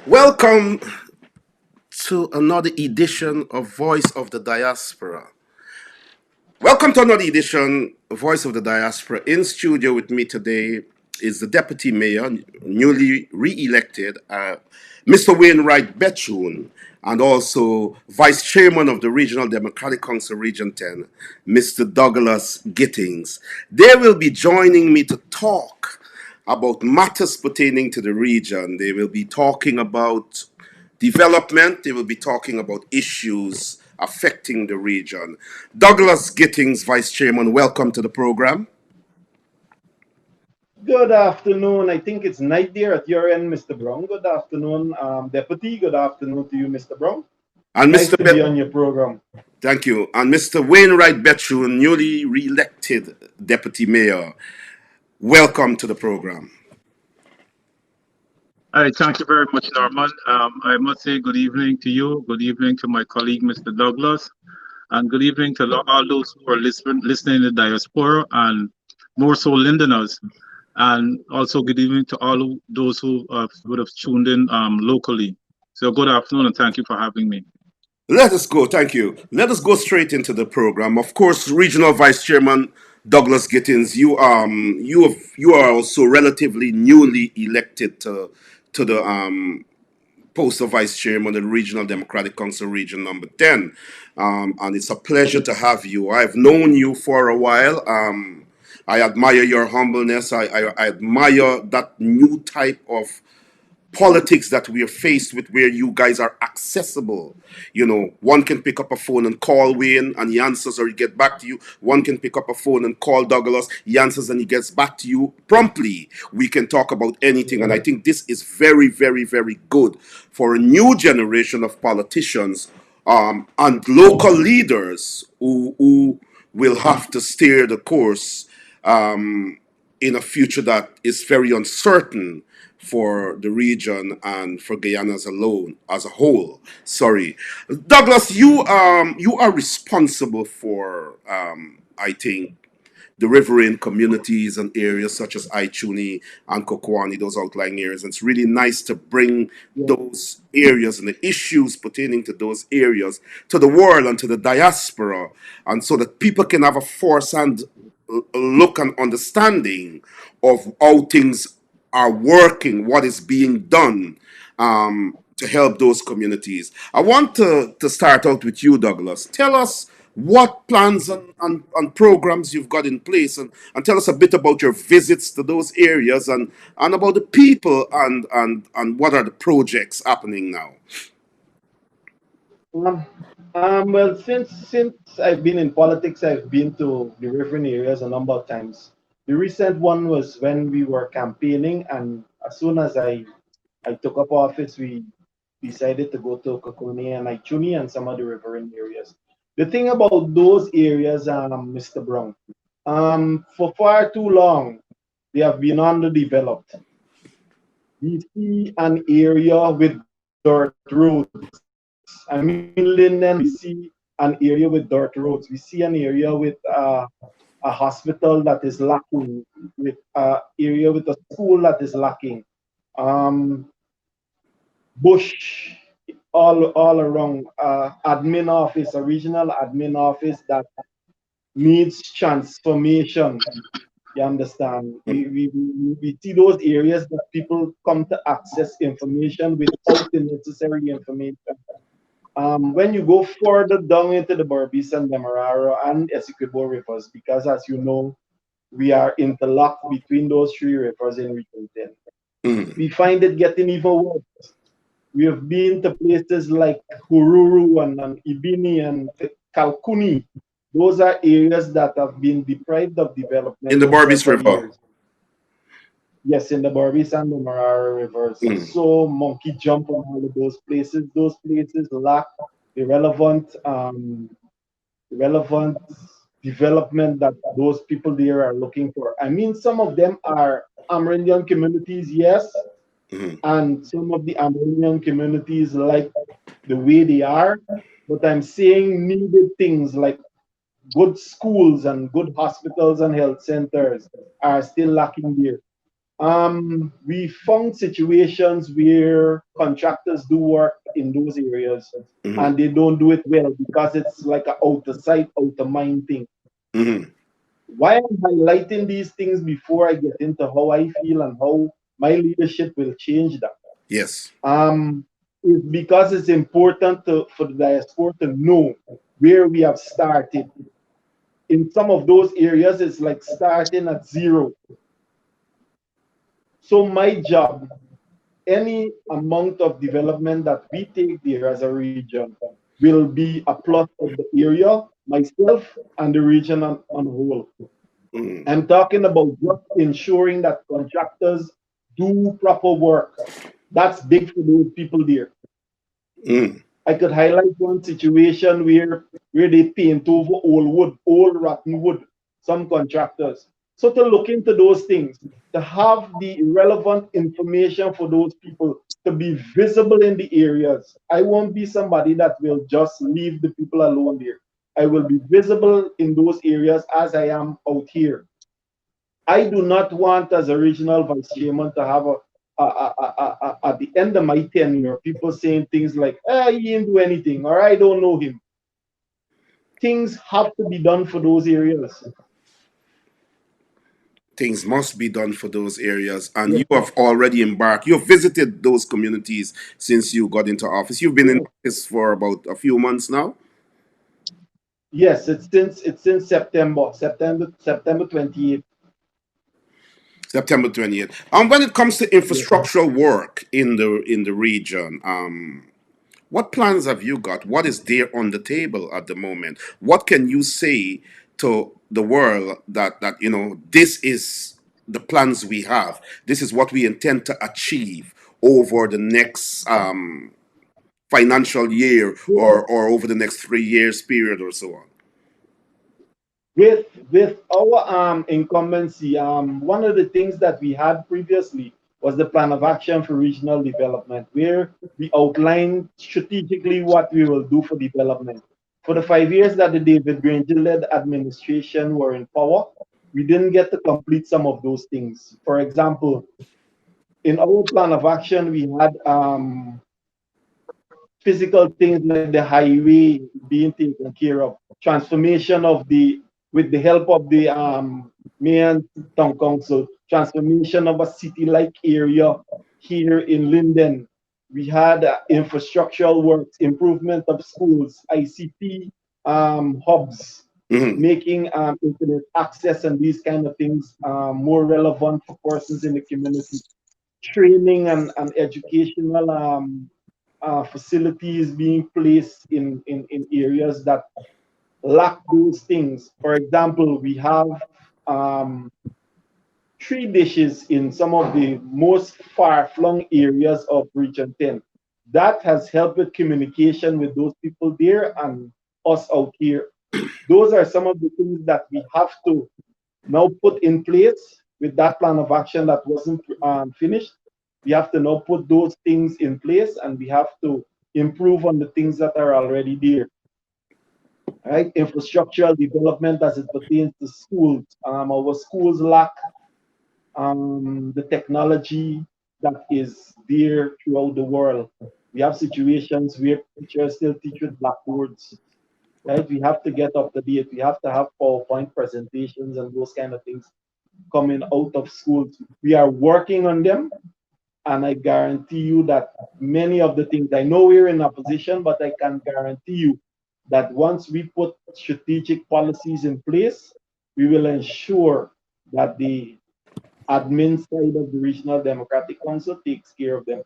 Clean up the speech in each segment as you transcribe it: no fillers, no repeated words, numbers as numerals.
Welcome to another edition of Voice of the Diaspora. Welcome to another edition of Voice of the Diaspora. In studio with me today is the Deputy Mayor, newly re-elected, Mr. Wainewright Bethune, and also Vice Chairman of the Regional Democratic Council Region 10, Mr. Douglas Gittens. They will be joining me to talk about matters pertaining to the region. They will be talking about development. They will be talking about issues affecting the region. Douglas Gittens, Vice Chairman, welcome to the program. Good afternoon. I think it's night there at your end, Mr. Brown. Good afternoon, Deputy. Good afternoon to you, Mr. Brown. And Nice to be on your program. Thank you. And Mr. Wainewright Bethune, newly re-elected Deputy Mayor, welcome to the program. All right, thank you very much, Norman. I must say good evening to you, good evening to my colleague, Mr. Douglas, and good evening to all those who are listening to Diaspora, and more so Lindeners. And also good evening to all those who would have tuned in locally. So good afternoon, and thank you for having me. Let us go, thank you. Let us go straight into the program. Of course, Regional Vice Chairman Douglas Gittens, you are also relatively newly elected to the post of Vice Chairman of the Regional Democratic Council Region number 10. And it's a pleasure to have you. I've known you for a while. I admire your humbleness. I admire that new type of politics that we are faced with, where you guys are accessible. You know, one can pick up a phone and call Wayne and he answers or he get back to you. One can pick up a phone and call Douglas, he answers and he gets back to you promptly. We can talk about anything, and I think this is very, very, very good for a new generation of politicians and local leaders who will have to steer the course in a future that is very uncertain for the region and for Guyana as a whole. Sorry, Douglas, you are responsible for I think the riverine communities and areas such as Ituni and Kwakwani, those outlying areas. And it's really nice to bring those areas and the issues pertaining to those areas to the world and to the diaspora, and so that people can have a first-hand look and understanding of how things are working, what is being done to help those communities. I want to start out with you, Douglas. Tell us what plans and programs you've got in place, and tell us a bit about your visits to those areas and about the people and what are the projects happening now. Well, since I've been in politics, I've been to the riverine areas a number of times. The recent one was when we were campaigning, and as soon as I took up office, we decided to go to Kwakwani and Ituni and some of the riverine areas. The thing about those areas, Mr. Brown, for far too long, they have been underdeveloped. We see an area with dirt roads. I mean, Linden, we see an area with dirt roads. We see an area with a hospital that is lacking, with an area with a school that is lacking. Um, Bush all around, admin office, a regional admin office that needs transformation. You understand? We see those areas that people come to access information without the necessary information. When you go further down into the Berbice and the Mararo and Essequibo rivers, because as you know, we are interlocked between those three rivers in Region 10. We find it getting even worse. We have been to places like Hururu and Ibini and Kalkuni. Those are areas that have been deprived of development In the Berbice River. years. Yes, in the Berbice and the Marara rivers. So monkey jump on all of those places. Those places lack the relevant development that those people there are looking for. I mean, some of them are Amerindian communities, yes, and some of the Amerindian communities like the way they are, but I'm saying needed things like good schools and good hospitals and health centers are still lacking there. We found situations where contractors do work in those areas and they don't do it well because it's like an out of sight, out of mind thing. Why I'm highlighting these things before I get into how I feel and how my leadership will change that. Yes. Is because it's important for the diaspora to know where we have started. In some of those areas, it's like starting at zero. So my job, any amount of development that we take there as a region will be a plus for the area, myself, and the region on whole. I'm talking about just ensuring that contractors do proper work. That's big for those people there. I could highlight one situation where they paint over old wood, old rotten wood, some contractors. So to look into those things, to have the relevant information for those people, to be visible in the areas. I won't be somebody that will just leave the people alone there. I will be visible in those areas as I am out here. I do not want, as a regional vice chairman, to have at the end of my tenure, people saying things like, he didn't do anything, or I don't know him. Things have to be done for those areas. Things must be done for those areas, and you have already embarked. You've visited those communities since you got into office. You've been in office for about a few months now. Yes, it's since September 28th. September 28th. And when it comes to infrastructural work in the region, what plans have you got? What is there on the table at the moment? What can you say to the world that this is the plans we have? This is what we intend to achieve over the next financial year or over the next 3 years period or so on. With our incumbency, one of the things that we had previously was the plan of action for regional development, where we outlined strategically what we will do for development. For the 5 years that the David Granger-led administration were in power, we didn't get to complete some of those things. For example, in our plan of action, we had physical things like the highway being taken care of, transformation of with the help of the mayor and town council, transformation of a city-like area here in Linden. We had infrastructural works, improvement of schools, ICT hubs, making internet access and these kind of things more relevant for persons in the community, training and educational facilities being placed in areas that lack those things. For example, we have 3 dishes in some of the most far-flung areas of Region 10. That has helped with communication with those people there and us out here. Those are some of the things that we have to now put in place with that plan of action that wasn't finished. We have to now put those things in place and we have to improve on the things that are already there. Right? Infrastructural development as it pertains to schools. Our schools lack the technology that is there throughout the world. We have situations where teachers still teach with blackboards. Right? We have to get up to date. We have to have PowerPoint presentations and those kind of things coming out of schools. We are working on them, and I guarantee you that many of the things, I know we're in opposition, but I can guarantee you that once we put strategic policies in place, we will ensure that the admin side of the Regional Democratic Council takes care of them.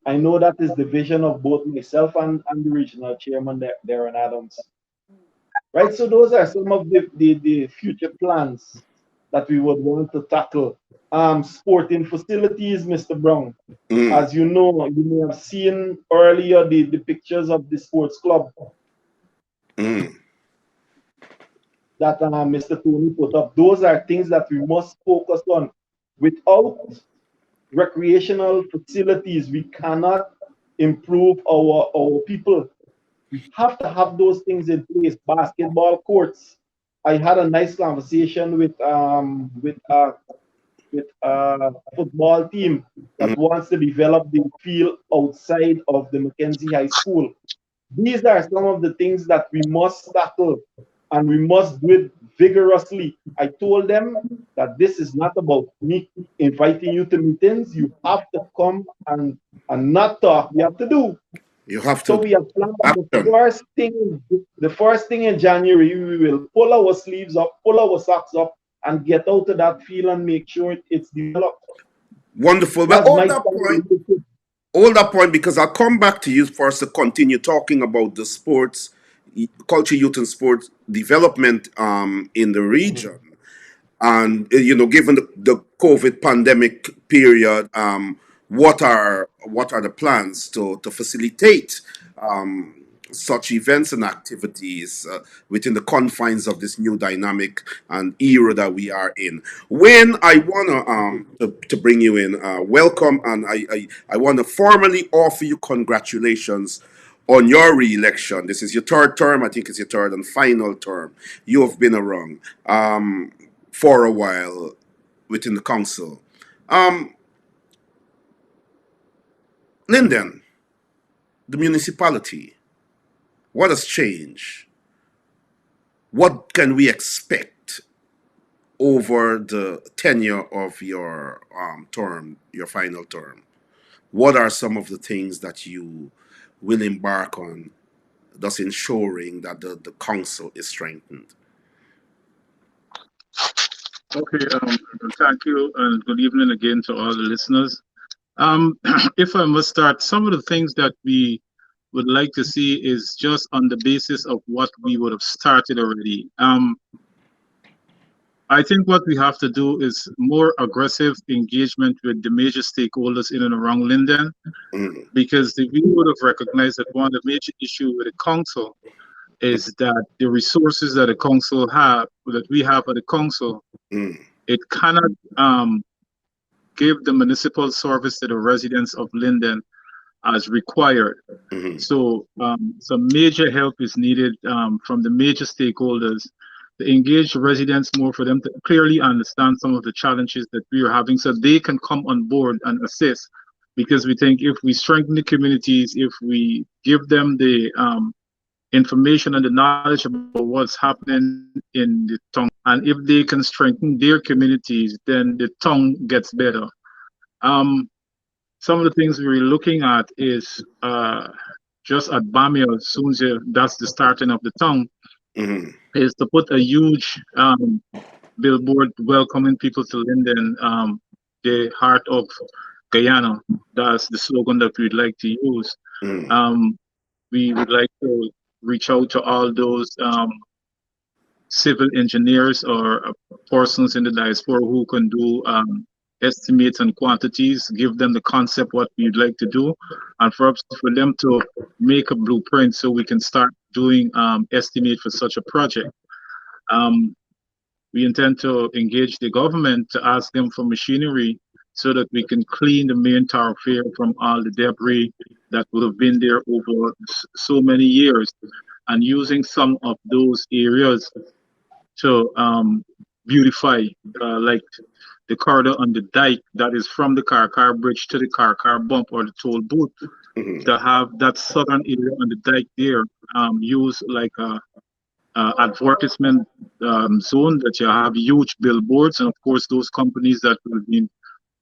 I know that is the vision of both myself and the regional chairman, Darren Adams. Right, so those are some of the future plans that we would want to tackle. Sporting facilities, Mr. Brown. As you know, you may have seen earlier the pictures of the sports club that Mr. Tony put up. Those are things that we must focus on. Without recreational facilities, we cannot improve our people. We have to have those things in place. Basketball courts. I had a nice conversation with with a football team that Mhm. wants to develop the field outside of the Mackenzie High School. These are some of the things that we must tackle, and we must do it vigorously. I told them that this is not about me inviting you to meetings. You have to come and not talk. We have to do. You have So to we have planned that action. the first thing in January, we will pull our sleeves up, pull our socks up, and get out to that field and make sure it's developed. Wonderful. Well, That's my point. hold that point because I'll come back to you for us to continue talking about the sports, culture, youth, and sports development in the region. And given the COVID pandemic period, what are the plans to facilitate such events and activities within the confines of this new dynamic and era that we are in? When I wanna to bring you in, welcome, and I want to formally offer you congratulations on your re-election. This is your third term. I think it's your third and final term. You have been around for a while within the council. Um, Linden, the municipality, what has changed? What can we expect over the tenure of your term, your final term? What are some of the things that you will embark on, thus ensuring that the council is strengthened? Okay, thank you, and good evening again to all the listeners. If I must start, some of the things that we would like to see is just on the basis of what we would have started already. I think what we have to do is more aggressive engagement with the major stakeholders in and around Linden, Mm, because we would have recognized that one of the major issues with the council is that the resources that the council have, that we have at the council, mm, it cannot give the municipal service to the residents of Linden as required. mm, So some major help is needed from the major stakeholders to engage residents more, for them to clearly understand some of the challenges that we are having so they can come on board and assist. Because we think if we strengthen the communities, if we give them the information and the knowledge about what's happening in the town, and if they can strengthen their communities, then the town gets better. Um, some of the things we're looking at is just at Bamia, soon as that's the starting of the town, mm, is to put a huge billboard welcoming people to Linden, the heart of Guyana. That's the slogan that we'd like to use. mm, We would like to reach out to all those civil engineers or persons in the diaspora who can do estimates and quantities, give them the concept what we'd like to do, and for them to make a blueprint so we can start doing estimate for such a project. We intend to engage the government to ask them for machinery so that we can clean the main thoroughfare from all the debris that would have been there over so many years, and using some of those areas to beautify, like the corridor on the dike that is from the car bridge to the car bump or the toll booth, mm, to have that southern area on the dike there used like a advertisement zone, that you have huge billboards, and of course those companies that will be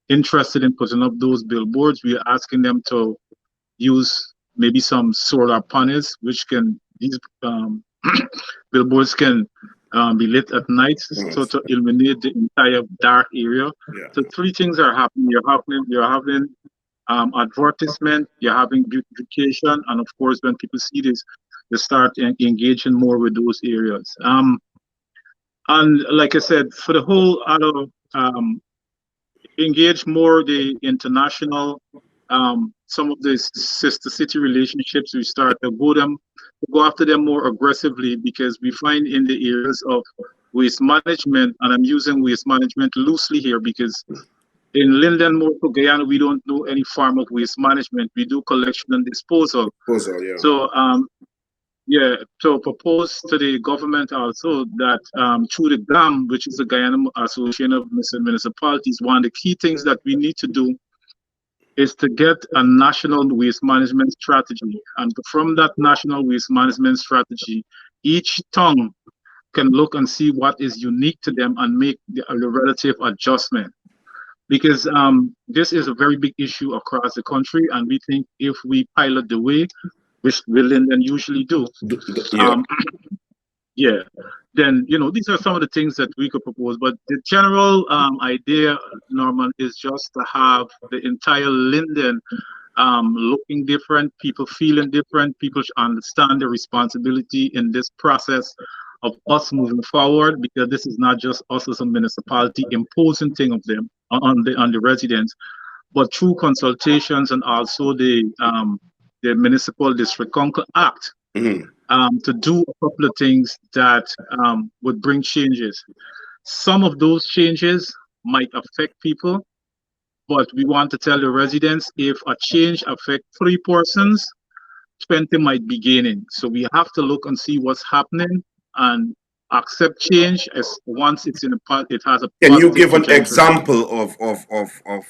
interested in putting up those billboards, we are asking them to use maybe some solar panels, which can, these billboards can be lit at night, so mm. to illuminate the entire dark area. Yeah. So three things are happening. You're having advertisement, you're having beautification, and of course, when people see this, they start engaging more with those areas. And like I said, for the whole other, engage more the international, some of the sister city relationships. We start to go after them more aggressively, because we find in the areas of waste management, and I'm using waste management loosely here because in Linden, Morocco, Guyana, we don't know any form of waste management. We do collection and disposal. Proposal, yeah. So Yeah, so propose to the government also that through the GAM, which is the Guyana Association of Municipalities, one of the key things that we need to do is to get a national waste management strategy. And from that national waste management strategy, each town can look and see what is unique to them and make the relative adjustment. Because this is a very big issue across the country, and we think if we pilot the way, which we Linden usually do, Yeah. um, yeah, then these are some of the things that we could propose. But the general idea, Norman, is just to have the entire Linden looking different, people feeling different, people should understand the responsibility in this process of us moving forward, because this is not just us as a municipality imposing thing of them on the residents, but through consultations and also the Municipal District Council Act Mhm. to do a couple of things that would bring changes. Some of those changes might affect people, but we want to tell the residents if a change affects 3 persons, 20 might be gaining. So we have to look and see what's happening and accept change as once it's in a part, it has a Can you positive give an trajectory. example of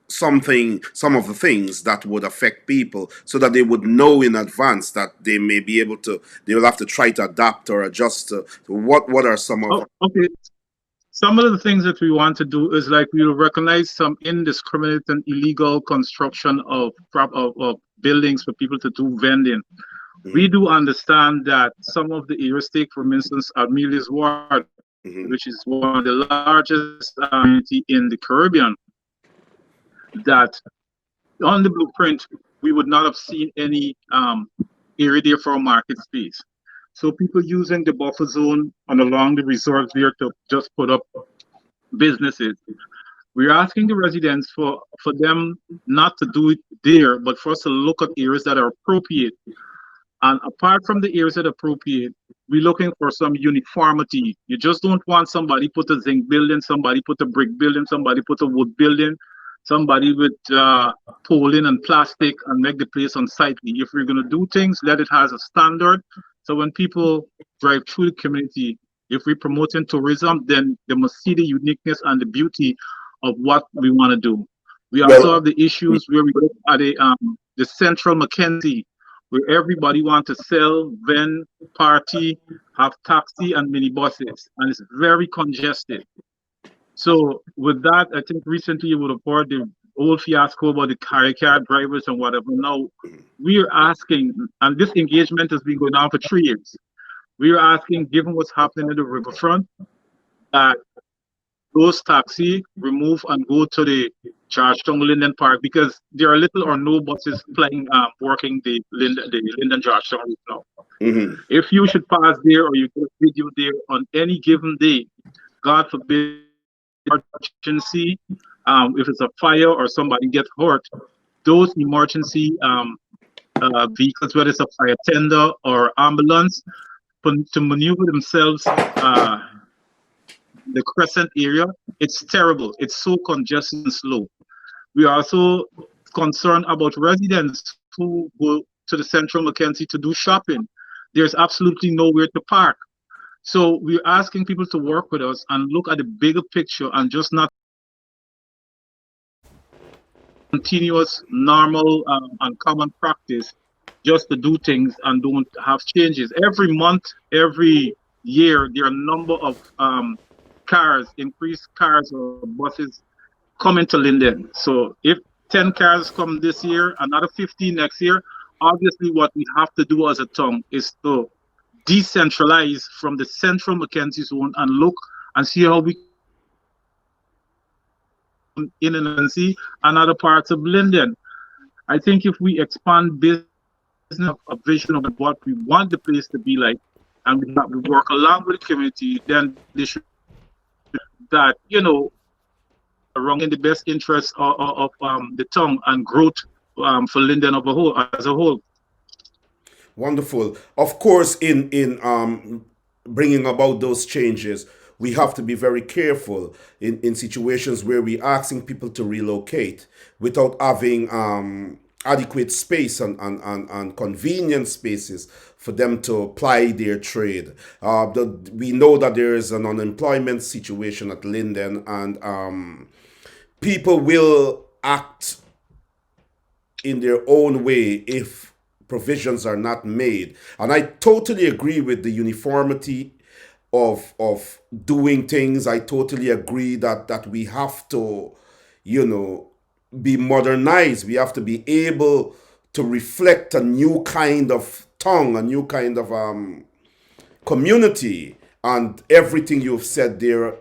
something, some of the things that would affect people, so that they would know in advance that they may be able to, they will have to try to adapt or adjust to what are some of. Oh, okay. Some of the things that we want to do is like we will recognize some indiscriminate and illegal construction of buildings for people to do vending. We Mhm. do understand that some of the areas, take for instance Amelia's Ward, which Mhm. is one of the largest community in the Caribbean, that on the blueprint we would not have seen any area there for a market space. So people using the buffer zone and along the resort there to just put up businesses. We're asking the residents for them not to do it there, but for us to look at areas that are appropriate. And apart from the areas that are appropriate, we're looking for some uniformity. You just don't want somebody put a zinc building, somebody put a brick building, somebody put a wood building, somebody with poling and plastic and make the place unsightly. If we're going to do things, let it has a standard. So when people drive through the community, if we're promoting tourism, then they must see the uniqueness and the beauty of what we want to do. We also Well, have the issues where we look at the central Mackenzie, where everybody want to sell, vend, party, have taxi and minibuses, and it's very congested. So with that, I think recently you would have heard the old fiasco about the car drivers and whatever. Now we are asking, and this engagement has been going on for 3 years. We are asking, given what's happening in the riverfront, that those taxi remove and go to the Georgetown Linden Park, because there are little or no buses playing working the Linden Georgetown route now. mhm. If you should pass there or you get a video there on any given day, God forbid, emergency, if it's a fire or somebody gets hurt, those emergency vehicles, whether it's a fire tender or ambulance, to maneuver themselves the crescent area, it's terrible. It's so congested and slow. We are also concerned about residents who go to the central Mackenzie to do shopping. There's absolutely nowhere to park. So we're asking people to work with us and look at the bigger picture and just not continuous, normal, and common practice just to do things and don't have changes. Every month, every year, there are a number of cars, increased cars or buses coming to Linden. So if 10 cars come this year, another 15 next year, obviously what we have to do as a town is to decentralize from the central Mackenzie zone and look and see how we in and see another parts of Linden. I think if we expand business, a vision of what we want the place to be like, and we work along with the community, then they should that wrong in the best interest of the town and growth for Linden of a whole as a whole. Wonderful. Of course, in bringing about those changes, we have to be very careful in situations where we're asking people to relocate without having adequate space and convenient spaces for them to ply their trade. We know that there is an unemployment situation at Linden, and people will act in their own way if provisions are not made. And I totally agree with the uniformity of doing things. I totally agree that we have to, be modernized. We have to be able to reflect a new kind of tongue, a new kind of community. And everything you've said there,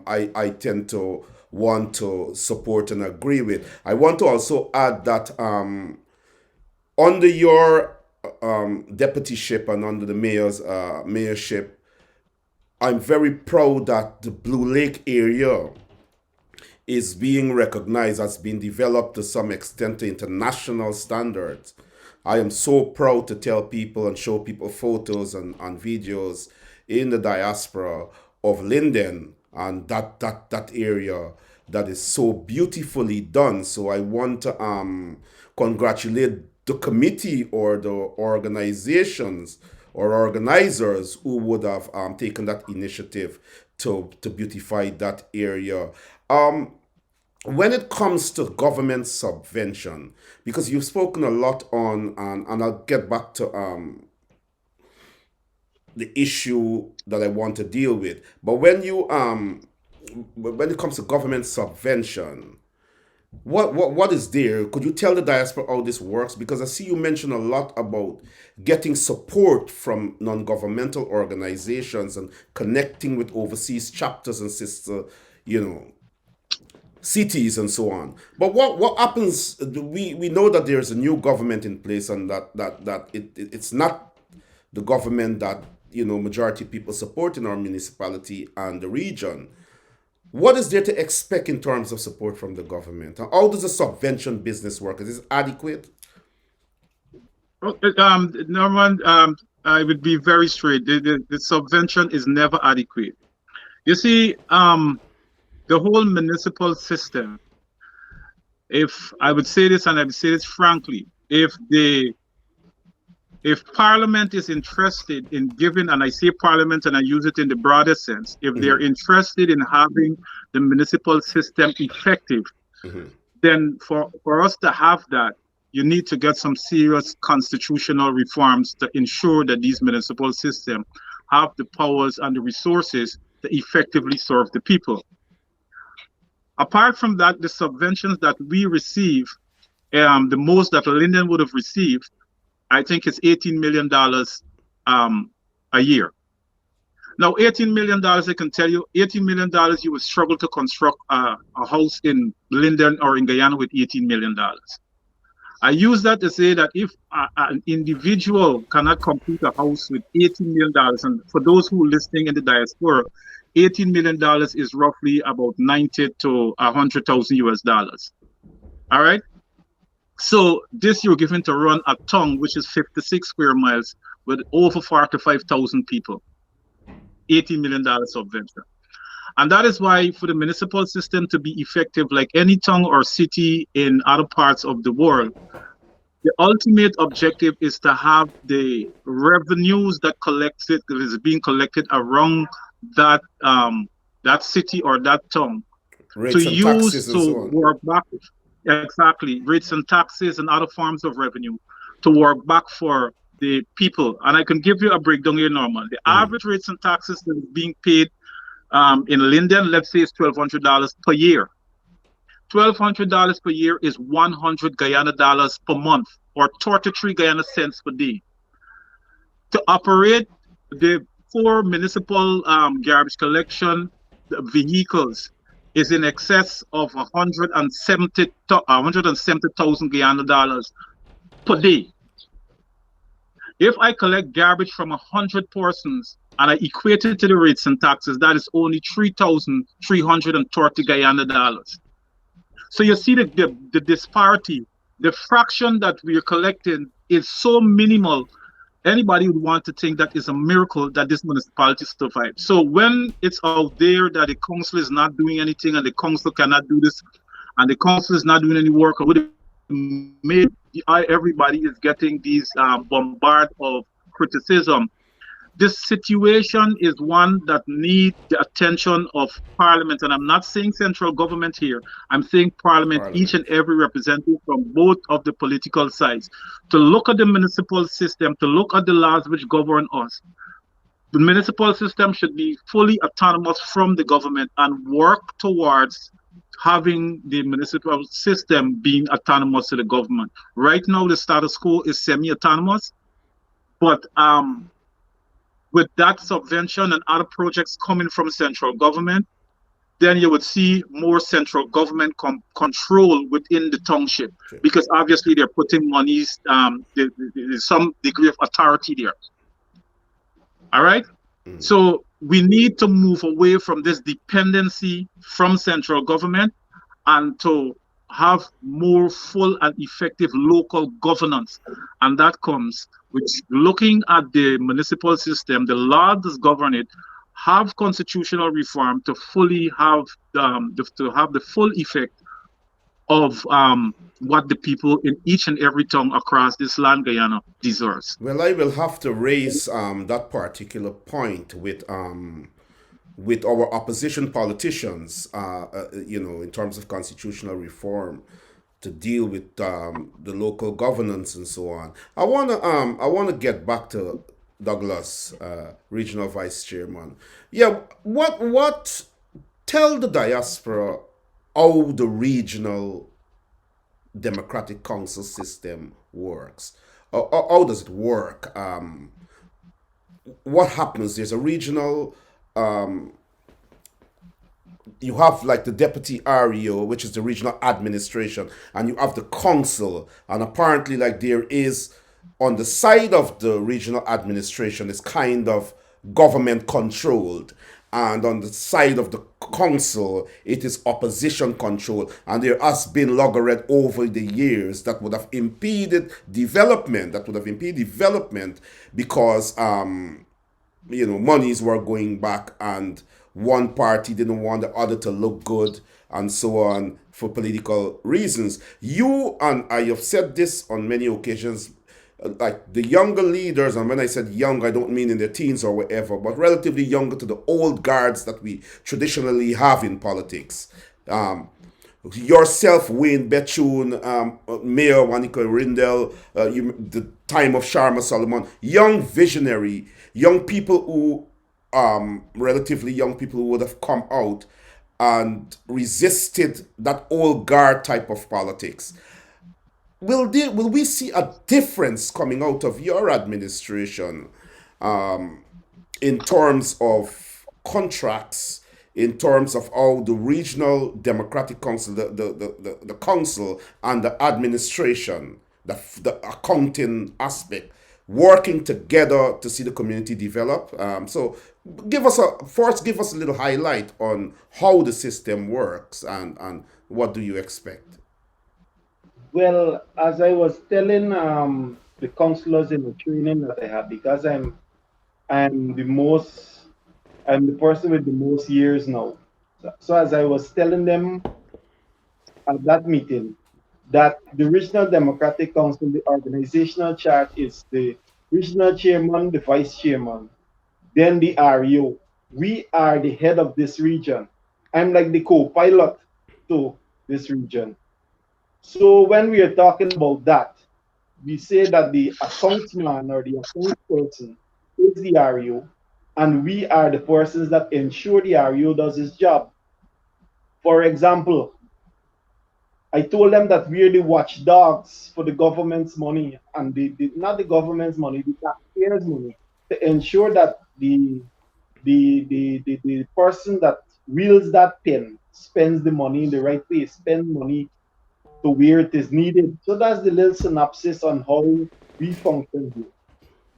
I tend to want to support and agree with. I want to also add that under your deputyship and under the mayorship, I'm very proud that the Blue Lake area is being recognized, as being developed to some extent to international standards. I am so proud to tell people and show people photos and videos in the diaspora of Linden and that area that is so beautifully done. So I want to congratulate the committee or the organizations or organizers who would have taken that initiative to beautify that area. When it comes to government subvention, because you've spoken a lot on, and I'll get back to the issue that I want to deal with. But when it comes to government subvention, what is there? Could you tell the diaspora how this works? Because I see you mention a lot about getting support from non-governmental organizations and connecting with overseas chapters and sister, cities and so on. But what happens? We know that there is a new government in place, and that it's not the government that majority people support in our municipality and the region. What is there to expect in terms of support from the government? How does the subvention business work? Is it adequate? Norman, I would be very straight. The subvention is never adequate. You see, the whole municipal system, if I would say this, and I would say this frankly, if Parliament is interested in giving, and I say Parliament and I use it in the broader sense, if they're interested in having the municipal system effective, then for us to have that, you need to get some serious constitutional reforms to ensure that these municipal systems have the powers and the resources to effectively serve the people. Apart from that, the subventions that we receive, the most that Linden would have received, I think it's $18 million a year. Now, $18 million, I can tell you, $18 million, you would struggle to construct a house in Linden or in Guyana with $18 million. I use that to say that if an individual cannot complete a house with $18 million, and for those who are listening in the diaspora, $18 million is roughly about 90 to 100,000 US dollars. All right. So this you're given to run a tongue, which is 56 square miles with over 45,000 people. $18 million subvention. And that is why for the municipal system to be effective, like any town or city in other parts of the world, the ultimate objective is to have the revenues that is being collected around that that city or that town Rates to and use taxes to and so on. work back. Exactly, rates and taxes and other forms of revenue to work back for the people. And I can give you a breakdown here, Norman. The average rates and taxes that is being paid in Linden, let's say, is $1,200 per year. $1,200 per year is 100 Guyana dollars per month, or 33 Guyana cents per day. To operate the 4 municipal garbage collection vehicles is in excess of 170,000 Guyana dollars per day. If I collect garbage from 100 persons and I equate it to the rates and taxes, that is only 3,330 Guyana dollars. So you see the disparity. The fraction that we are collecting is so minimal. Anybody would want to think that is a miracle that this municipality survived. So when it's out there that the council is not doing anything and the council cannot do this and the council is not doing any work, or would have made everybody is getting these bombard of criticism. This situation is one that needs the attention of Parliament, and I'm not saying central government here. I'm saying Parliament, each and Parliament. every representative from both of the political sides, to look at the municipal system, to look at the laws which govern us. The municipal system should be fully autonomous from the government and work towards having the municipal system being autonomous to the government. Right now, the status quo is semi-autonomous, but with that subvention and other projects coming from central government, then you would see more central government control within the township, Sure. because obviously they're putting monies, there's some degree of authority there. All right. So we need to move away from this dependency from central government and to have more full and effective local governance. And that comes with looking at the municipal system, the law that govern it, have constitutional reform to fully have the full effect of what the people in each and every town across this land, Guyana, deserves. Well, I will have to raise that particular point with our opposition politicians, in terms of constitutional reform to deal with the local governance and so on. I wanna get back to Douglas, regional vice chairman. Yeah, what tell the diaspora how the regional democratic council system works. How does it work? What happens? There's a regional. You have like the deputy REO, which is the regional administration, and you have the council, and apparently, like there is on the side of the regional administration is kind of government controlled, and on the side of the council it is opposition controlled, and there has been loggerhead over the years that would have impeded development, because monies were going back and one party didn't want the other to look good and so on for political reasons. You and I have said this on many occasions, like the younger leaders, and when I said young, I don't mean in their teens or whatever, but relatively younger to the old guards that we traditionally have in politics. Yourself, Wayne Bethune, Mayor Wanika Rindell, the time of Sharma Solomon, young visionary, young people who, relatively young people who would have come out and resisted that old guard type of politics. Will we see a difference coming out of your administration in terms of contracts, in terms of how the regional democratic council, the council and the administration, the accounting aspect, working together to see the community develop? So give us a little highlight on how the system works and what do you expect? Well, as I was telling the counselors in the training that I had, because I'm the person with the most years now. So as I was telling them at that meeting, that the Regional Democratic Council, the organizational chart is the regional chairman, the vice chairman, then the REO. We are the head of this region. I'm like the co-pilot to this region. So when we are talking about that, we say that the accountsman or the account person is the REO, and we are the persons that ensure the REO does his job. For example, I told them that we're the watchdogs for the government's money, and not the government's money, the taxpayers' money, to ensure that the person that wields that pen spends the money in the right place, spend money to where it is needed. So that's the little synopsis on how we function here.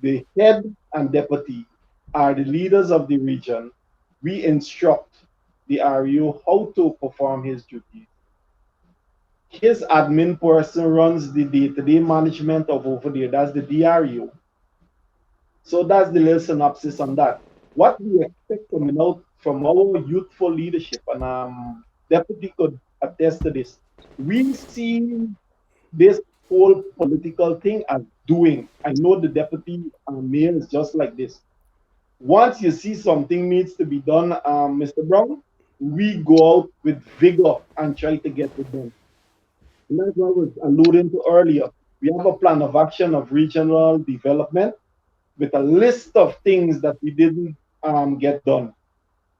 The head and deputy are the leaders of the region. We instruct the REO how to perform his duties. His admin person runs the day-to-day management of over there. That's the DREO. So that's the little synopsis on that. What we expect coming out from our youthful leadership, and deputy could attest to this, we see this whole political thing as doing. I know the deputy mayor is just like this. Once you see something needs to be done, Mr. Brown, we go out with vigor and try to get it done. And that's what I was alluding to earlier. We have a plan of action of regional development with a list of things that we didn't get done.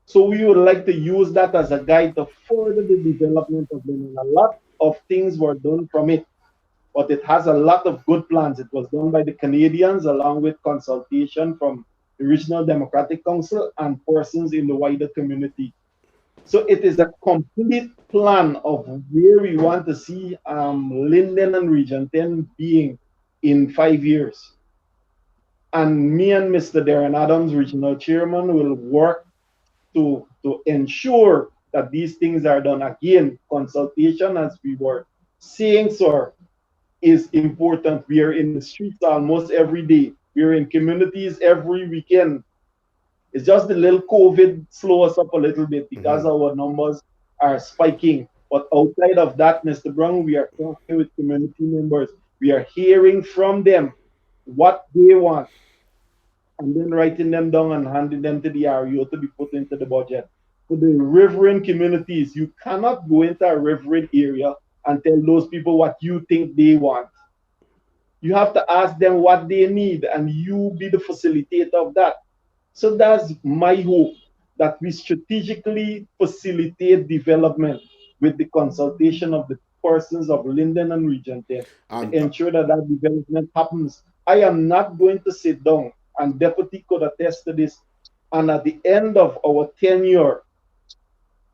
So we would like to use that as a guide to further the development of Linden. A lot of things were done from it, but it has a lot of good plans. It was done by the Canadians along with consultation from the Regional Democratic Council and persons in the wider community. So it is a complete plan of where we want to see Linden and Region 10 being in 5 years. And me and Mr. Darren Adams, Regional Chairman, will work to ensure that these things are done. Again, consultation, as we were saying, sir, is important. We are in the streets almost every day. We are in communities every weekend. It's just the little COVID slow us up a little bit because our numbers are spiking. But outside of that, Mr. Brown, we are talking with community members. We are hearing from them what they want and then writing them down and handing them to the REO to be put into the budget. For the riverine communities, you cannot go into a riverine area and tell those people what you think they want. You have to ask them what they need and you be the facilitator of that. So that's my hope, that we strategically facilitate development with the consultation of the persons of Linden and Region 10 to ensure that that development happens. I am not going to sit down, and Deputy could attest to this, and at the end of our tenure,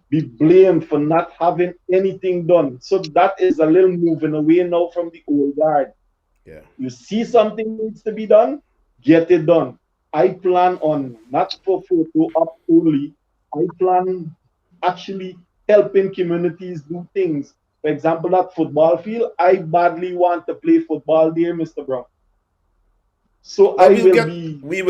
be blamed for not having anything done. So that is a little moving away now from the old guard. Yeah. You see something needs to be done, get it done. I plan on not for photo up only. I plan actually helping communities do things. For example, that football field, I badly want to play football there, Mr. Brown. So Well, we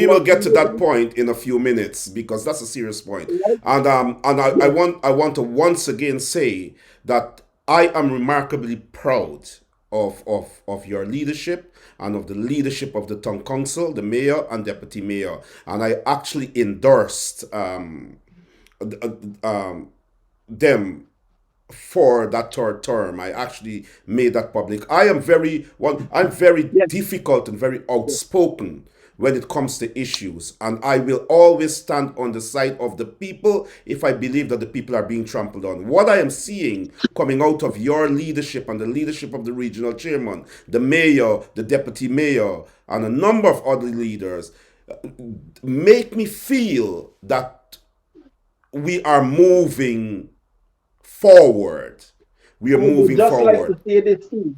will get to that point in a few minutes because that's a serious point. And I want to once again say that I am remarkably proud of your leadership and of the leadership of the town council, the mayor and deputy mayor. And I actually endorsed them for that third term. I actually made that public. I'm very difficult and very outspoken when it comes to issues, and I will always stand on the side of the people if I believe that the people are being trampled on. What I am seeing coming out of your leadership and the leadership of the regional chairman, the mayor, the deputy mayor, and a number of other leaders make me feel that we are moving forward. We are moving forward. Like to say this too.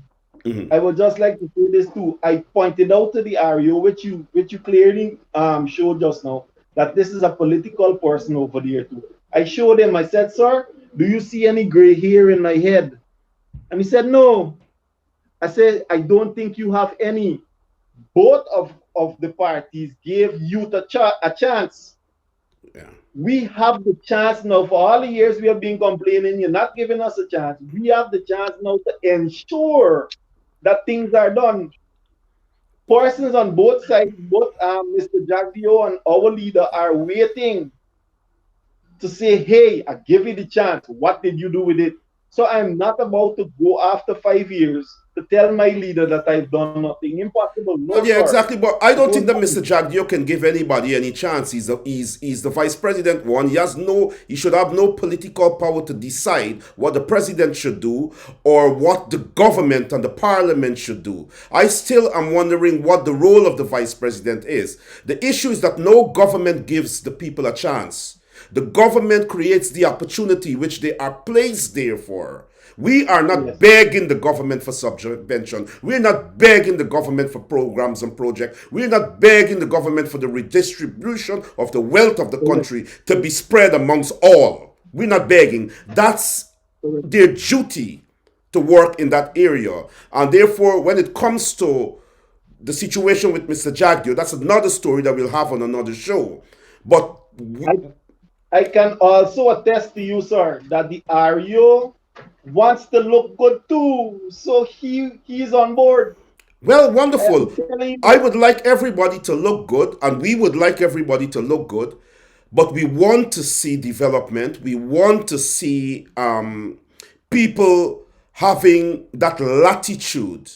I would just like to say this too. I pointed out to the REO, which you clearly showed just now, that this is a political person over there too. I showed him, I said, sir, do you see any gray hair in my head? And he said, no. I said, I don't think you have any. Both of the parties gave youth a chance. Yeah. We have the chance now. For all the years we have been complaining, you're not giving us a chance. We have the chance now to ensure that things are done. Persons on both sides, both Mr. Jagdio and our leader, are waiting to say, hey, I give you the chance. What did you do with it? So I'm not about to go after 5 years to tell my leader that I've done nothing. Impossible. No, well, yeah, exactly. But I don't think that Mr. Jagdio can give anybody any chance. He's the vice president one. He should have no political power to decide what the president should do or what the government and the parliament should do. I still am wondering what the role of the vice president is. The issue is that no government gives the people a chance. The government creates the opportunity which they are placed there for. We are not begging the government for subvention. We're not begging the government for programs and projects. We're not begging the government for the redistribution of the wealth of the country to be spread amongst all. We're not begging. That's their duty to work in that area. And therefore, when it comes to the situation with Mr. Jagdio, that's another story that we'll have on another show. But I can also attest to you, sir, that the REO wants to look good too. So he's on board. Well, I'm wonderful. telling I you. would like everybody to look good, and we would like everybody to look good, but we want to see development. We want to see people having that latitude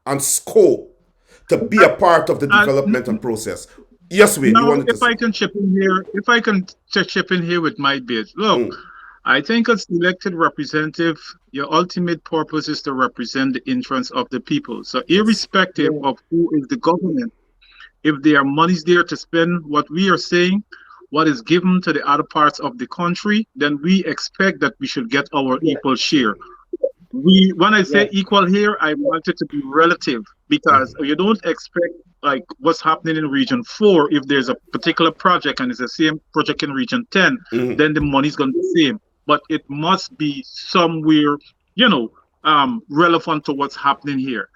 and scope to be a part of the And development and process. Yes, Wayne, you now, wanted to if say. I can chip in here, if I can chip in here with my bit, look, I think as elected representative, your ultimate purpose is to represent the interests of the people. So, Yes. irrespective Yeah, of who is the government, if there are monies there to spend, what we are saying, what is given to the other parts of the country, then we expect that we should get our yeah, equal share. We, when I yeah, say equal here, I want it to be relative because you don't expect like what's happening in region 4. If there's a particular project and it's the same project in region 10, then the money's going to be the same, but it must be somewhere, you know, relevant to what's happening here.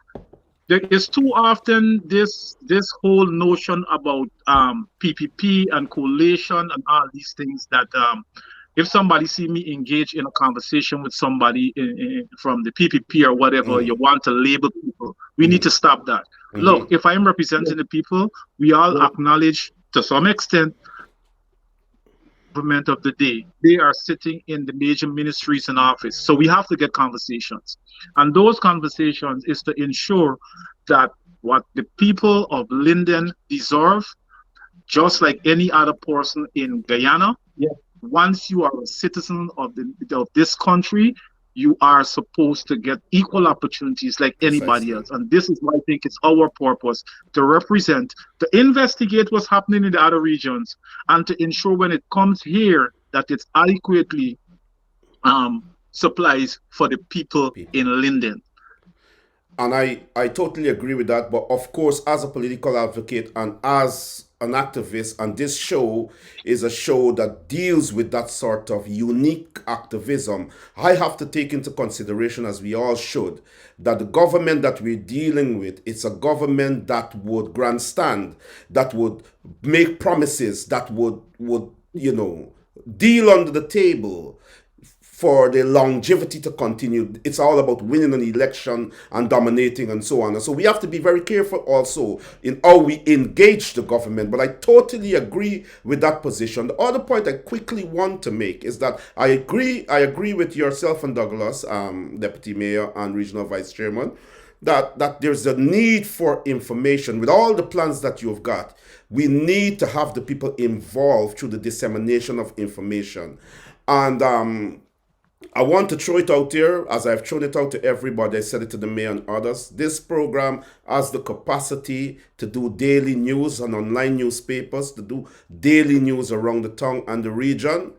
There is too often this whole notion about PPP and coalition and all these things that if somebody see me engage in a conversation with somebody from the PPP or whatever, you want to label people. We need to stop that. Look, if I'm yeah, representing the people, we all yeah, acknowledge to some extent government of the day. They are sitting in the major ministries and office. So we have to get conversations. And those conversations is to ensure that what the people of Linden deserve, just like any other person in Guyana, yeah, once you are a citizen of this country, you are supposed to get equal opportunities like anybody Precisely. else. And this is why I think it's our purpose to represent, to investigate what's happening in the other regions, and to ensure when it comes here that it's adequately supplies for the people People. in Linden. And I totally agree with that. But of course, as a political advocate and as an activist, and this show is a show that deals with that sort of unique activism, I have to take into consideration, as we all should, that the government that we're dealing with, it's a government that would grandstand, that would make promises, that would deal under the table for the longevity to continue. It's all about winning an election and dominating and so on. And so we have to be very careful also in how we engage the government. But I totally agree with that position. The other point I quickly want to make is that I agree with yourself and Douglas, Deputy Mayor and Regional Vice Chairman, that there's a need for information. With all the plans that you've got, we need to have the people involved through the dissemination of information. And I want to throw it out there as I've thrown it out to everybody. I said it to the mayor and others. This program has the capacity to do daily news on online newspapers, to do daily news around the town and the region,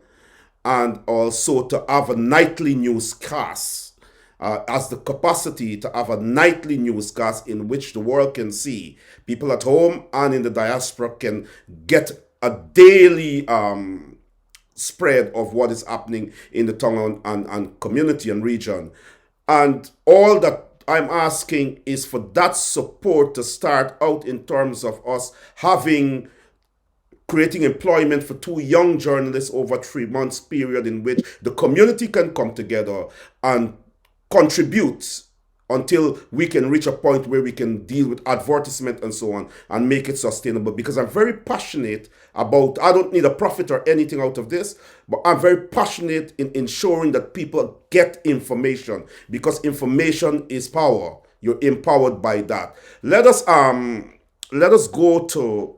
and also to have a nightly newscast. Has the capacity to have a nightly newscast in which the world can see. People at home and in the diaspora can get a daily spread of what is happening in the town and community and region. And all that I'm asking is for that support to start out in terms of us having creating employment for two young journalists over 3 months period in which the community can come together and contribute until we can reach a point where we can deal with advertisement and so on and make it sustainable. Because I'm very passionate about, I don't need a profit or anything out of this, but I'm very passionate in ensuring that people get information, because information is power. You're empowered by that. Let us go to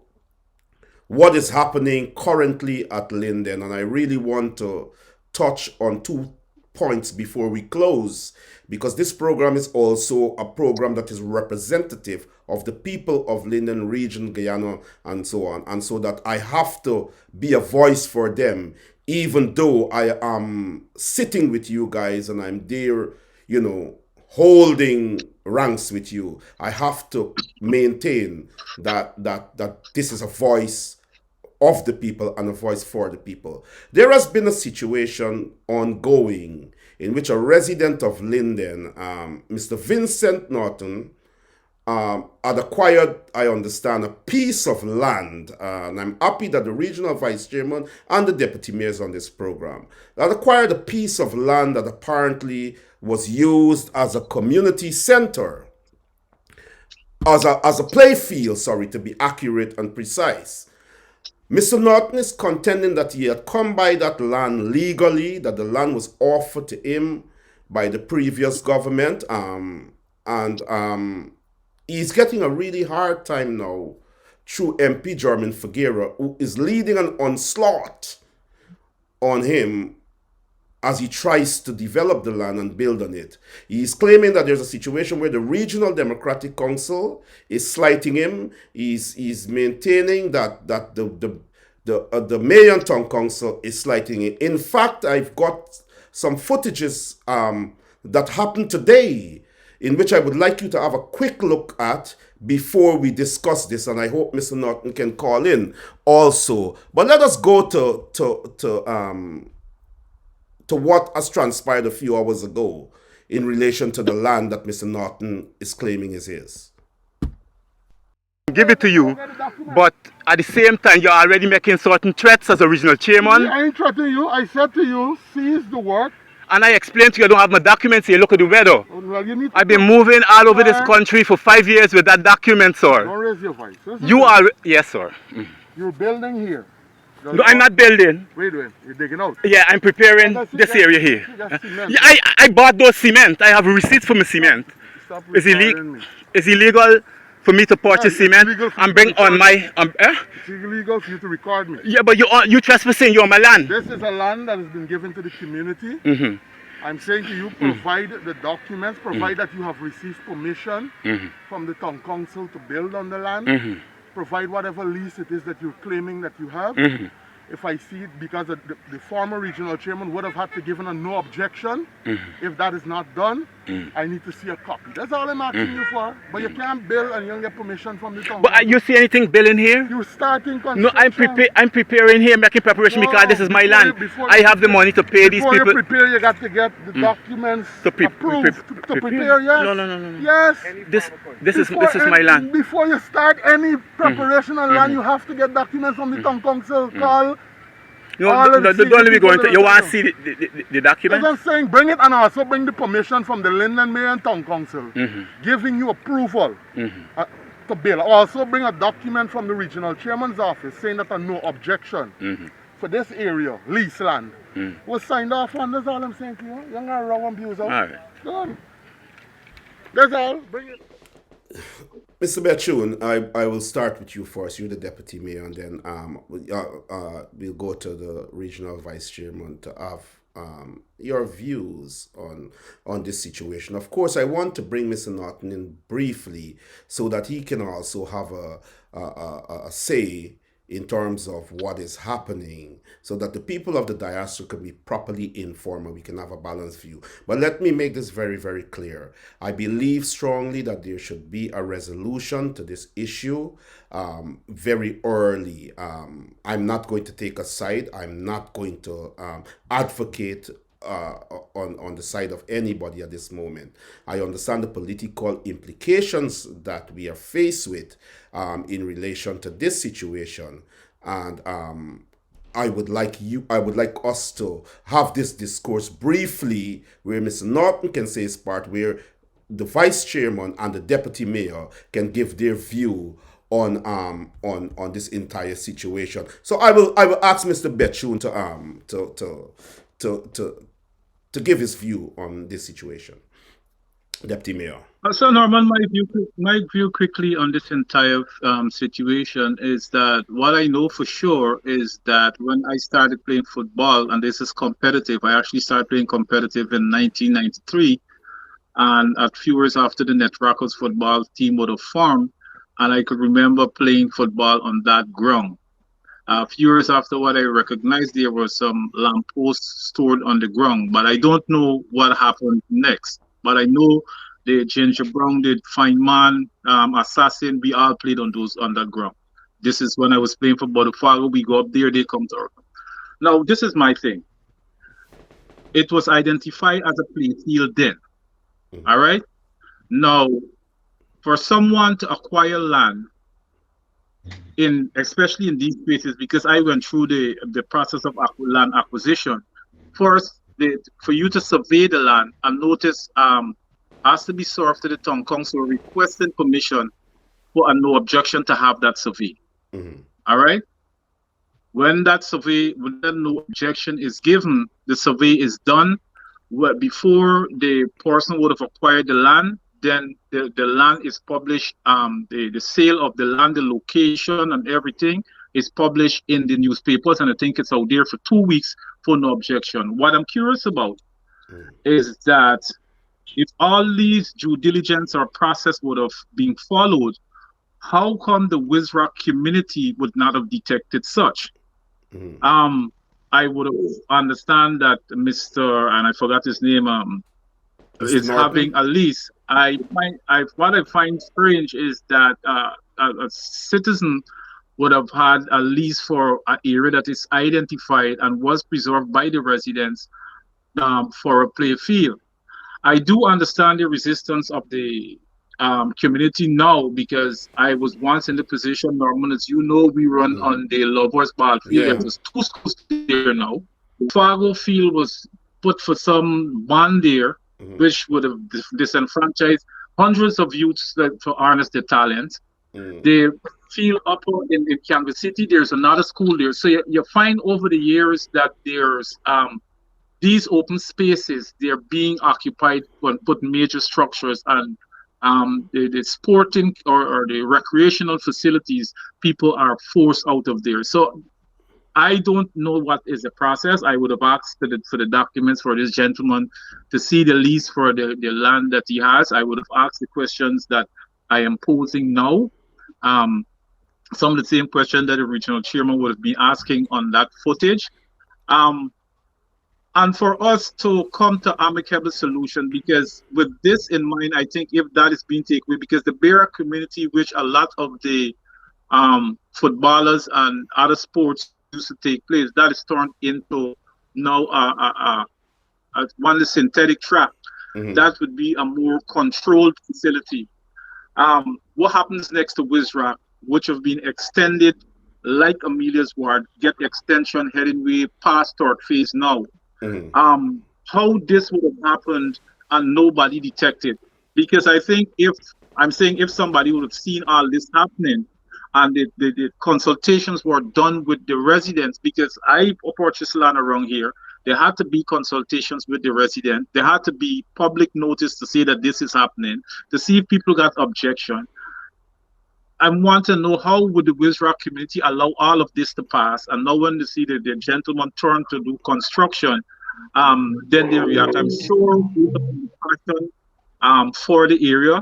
what is happening currently at Linden. And I really want to touch on 2 points before we close, because this program is also a program that is representative of the people of Linden region, Guyana, and so on. And so that I have to be a voice for them, even though I am sitting with you guys and I'm there, holding ranks with you. I have to maintain that this is a voice of the people and a voice for the people. There has been a situation ongoing in which a resident of Linden, Mr. Vincent Norton, had acquired, I understand, a piece of land, and I'm happy that the regional vice chairman and the deputy mayors on this program had acquired a piece of land that apparently was used as a community center, as a play field, sorry, to be accurate and precise. Mr. Norton is contending that he had come by that land legally, that the land was offered to him by the previous government, and he's getting a really hard time now through MP Jermaine Figuera, who is leading an onslaught on him as he tries to develop the land and build on it. He's claiming that there's a situation where the Regional Democratic Council is slighting him. He's maintaining that the Mayor and Town Council is slighting him. In fact, I've got some footages that happened today in which I would like you to have a quick look at before we discuss this, and I hope Mr. Norton can call in also. But let us go to what has transpired a few hours ago in relation to the land that Mr. Norton is claiming is his. Give it to you, but at the same time, you're already making certain threats as a regional chairman. I ain't threatening you. I said to you, seize the work. And I explained to you I don't have my documents here. Look at the weather. Well, you need to I've been moving all over this country for 5 years with that document, sir. Don't raise your voice. You are, yes, sir. You're building here. No, I'm not building. Wait. You're digging out. Yeah, I'm preparing this area here. Yeah, I bought those cement. I have receipts for my cement. Stop It's requiring me. It's illegal for me to purchase cement and bring on my... It's illegal for you to record me. Yeah, but you trespassing. You're on my land. This is a land that has been given to the community. I'm saying to you, provide the documents, provide that you have received permission from the town council to build on the land. Provide whatever lease it is that you're claiming that you have. If I see it, because the former regional chairman would have had to give a no objection. If that is not done, I need to see a copy. That's all I'm asking you for. But you can't build and you don't get permission from the town. But you see anything building here? You're starting construction. No, I'm preparing here, making preparation because this is my land. I have the money to pay these people. Before you prepare, you got to get the documents approved to prepare, yes? No. Yes. This is my land. Before you start any preparation on land, you have to get documents from the town council. Call. Don't let me go into. You want to see the document? As I'm saying, bring it and also bring the permission from the Linden Mayor and Town Council, giving you approval to build. Also bring a document from the regional chairman's office saying that no objection for this area, lease land, was signed off on. That's all I'm saying to you. You're not wrong and abuse out. All right. Done. That's all. Bring it. Mr. Bethune, I will start with you first. You're the deputy mayor, and then we'll go to the regional vice chairman to have your views on this situation. Of course, I want to bring Mr. Norton in briefly so that he can also have a say in terms of what is happening, so that the people of the diaspora can be properly informed and we can have a balanced view. But let me make this very, very clear. I believe strongly that there should be a resolution to this issue very early. I'm not going to take a side. I'm not going to advocate on the side of anybody at this moment. I understand the political implications that we are faced with in relation to this situation, and I would like us to have this discourse briefly where Mr. Norton can say his part, where the vice chairman and the deputy mayor can give their view on this entire situation. So I will ask Mr. Bethune to give his view on this situation. Deputy Mayor. So Norman, my view quickly on this entire situation is that what I know for sure is that when I started playing football, and this is competitive, I actually started playing competitive in 1993, and a few years after the Net Rockers football team would have formed, and I could remember playing football on that ground. A few years after what I recognized, there were some lampposts stored on the ground, but I don't know what happened next. But I know the Ginger Brown did Fine Man, Assassin, we all played on that ground. This is when I was playing for Botafogo. We go up there, they come to our ground. Now, this is my thing. It was identified as a play field then. All right? Now, for someone to acquire land, especially in these places, because I went through the process of land acquisition. First, for you to survey the land, a notice has to be served to the town council requesting permission for a no objection to have that survey. All right. When that no objection is given, the survey is done. Before the person would have acquired the land, then the land is published. The sale of the land, the location, and everything is published in the newspapers, and I think it's out there for 2 weeks for no objection. What I'm curious about is that if all these due diligence or process would have been followed, how come the Wizrock community would not have detected such? I would understand that Mr. and I forgot his name is having a lease. What I find strange is that a citizen would have had a lease for an area that is identified and was preserved by the residents for a play field. I do understand the resistance of the community now, because I was once in the position, Norman, as you know, we run on the Lovers Ball field. There was 2 schools there now. Fargo field was put for some bond there, which would have disenfranchised hundreds of youths to harness their talent. The field up in Kansas City, there's another school there. So you find over the years that there's these open spaces, they're being occupied and put major structures, and the sporting or the recreational facilities, people are forced out of there. So I don't know what is the process. I would have asked for the documents for this gentleman to see the lease for the land that he has. I would have asked the questions that I am posing now. Some of the same questions that the regional chairman would have been asking on that footage. And for us to come to amicable solution, because with this in mind, I think if that is being taken away, because the Beira community, which a lot of the footballers and other sports used to take place, that is turned into now one synthetic track. That would be a more controlled facility. What happens next to Wizrock, which have been extended like Amelia's Ward, get extension heading way past third phase now. How this would have happened and nobody detected? Because I think if somebody would have seen all this happening and the consultations were done with the residents, because I purchased land around here, there had to be consultations with the resident. There had to be public notice to say that this is happening, to see if people got objection. I want to know, how would the Wizrock community allow all of this to pass? And now when they see the gentleman turn to do construction, then they react. I'm sure for the area,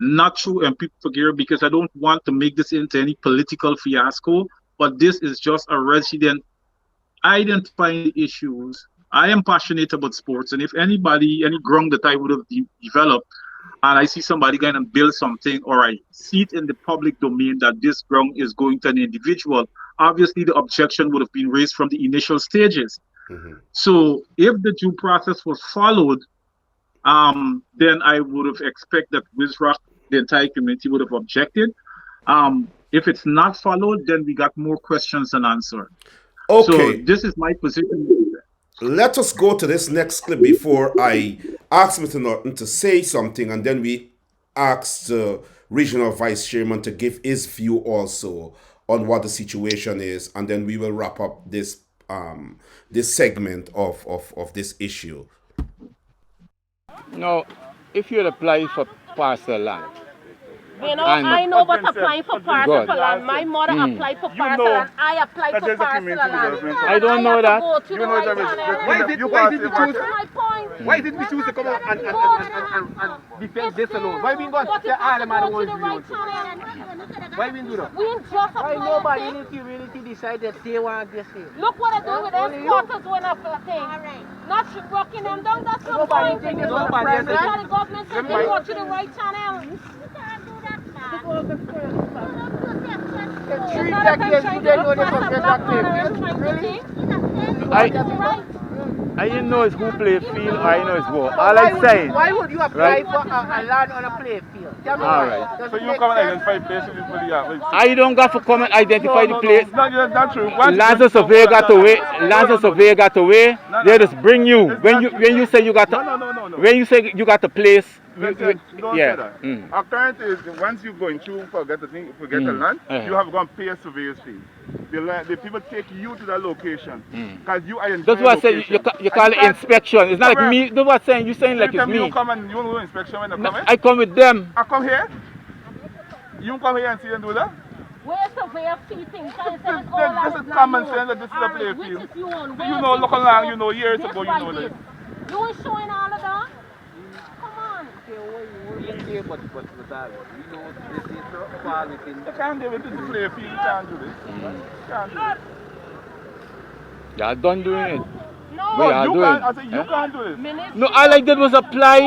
not true, and people forget, because I don't want to make this into any political fiasco, but this is just a resident identifying the issues. I am passionate about sports, and if any ground that I would have developed, and I see somebody going to build something, or I see it in the public domain that this ground is going to an individual, obviously the objection would have been raised from the initial stages. So if the due process was followed, then I would have expected that Wizrock, the entire community, would have objected. If it's not followed, then we got more questions than answered. Okay. So this is my position. Let us go to this next clip before I ask Mr. Norton to say something, and then we ask the regional vice chairman to give his view also on what the situation is, and then we will wrap up this this segment of this issue. Now, if you apply for parcel land, you know, I know about applying for parcel land. My mother applied for parcel and I applied for parcel land. I don't know that. Why did we choose to come out and defend this alone? Why we going to say all them other ones we want to? Why we do that? Why nobody in the community decided they want this here? Look what I do with escorters when I thing. Not rocking them down, that's the point. The government said they go to the right channel. The tree decades you didn't know this was radioactive. Really? I didn't know it's who play field, I know it's who. All I'm saying. Why would you apply for a land on a play field? All right. So you come and identify places for the I don't got to come and identify the place. No, that's true. Lancer surveyor got away. Lancer surveyor got away. They just bring you. When you say you got no. when you say you got the place. Don't Yeah. say that. Our current is once you going through forget the land, you have gone pay a surveyor's fee. The people take you to that location because you identify. That's what I say. You call it inspection. It's not like me. That's what I'm saying. You saying like it's me. You come and you don't do inspection when they come in? I come with them. I come here. You come here and see them do that? Where's surveyor fee thing? This is common sense that this is a play field. You know local land, you know years ago, you know this. You ain't showing all of that? Come on. You can't give it to the play field, you can't do this. You can't do this. Y'all done doing it. No, we are you doing. can't, I said you can't do this. No, all I did was apply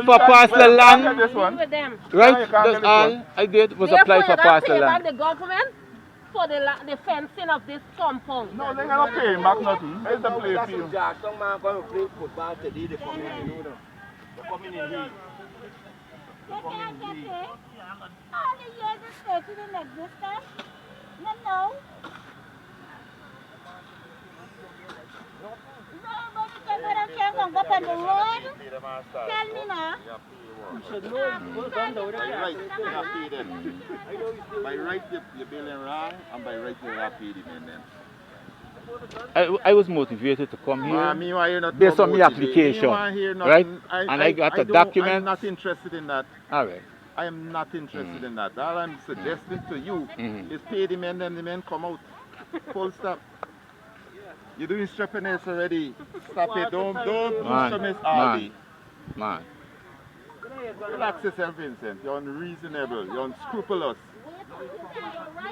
for parcel land. This one. Right? That's all I did was apply for parcel land. The government for the fencing of this compound. No, they're not paying back nothing. It's the play field. Some man going to play football today, they come in, you know them. They come in here. They can't get it. All the years the statue didn't exist. No. Nobody can go up on the road. Tell me now. You should know what's done though. By right, you're building wrong, and by right, you're not paying them. I was motivated to come here based on my application, right? And I got a document. I'm not interested in that. All right. I am not interested in that. All I'm suggesting to you is pay the men, then the men come out. Full stop. You're doing stupidness already. Stop it. Don't do stupidness all day. Man. Relax yourself, Vincent. You're unreasonable. You're unscrupulous.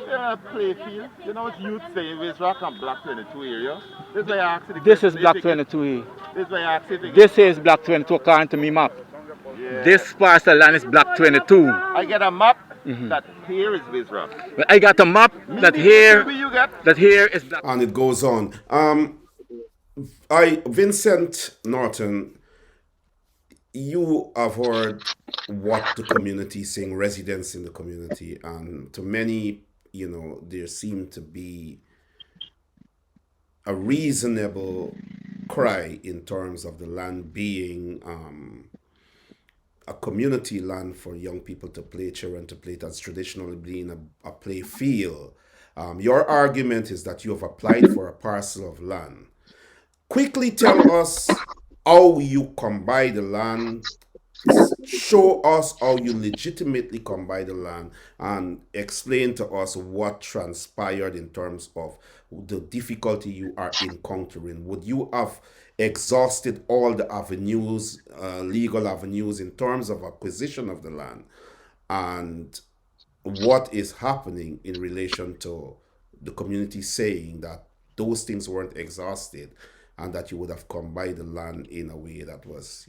You're a play field. You know what youth say? It's rock and Black 22 area. This is why I asked you. This is Black 22 here. This is why I asked you. This is Black 22 according to me map. Yeah. This parcel land is Black 22. I get a map that here is Visra. But I got a map that here is Black. And it goes on. Vincent Norton, you have heard what the community is saying, residents in the community, and to many, there seemed to be a reasonable cry in terms of the land being a community land for young people to play, children to play. That's traditionally been a play field. Your argument is that you have applied for a parcel of land. Quickly tell us how you come by the land. Show us how you legitimately come by the land and explain to us what transpired in terms of the difficulty you are encountering. Would you have exhausted all the avenues, legal avenues in terms of acquisition of the land? And what is happening in relation to the community saying that those things weren't exhausted and that you would have come by the land in a way that was,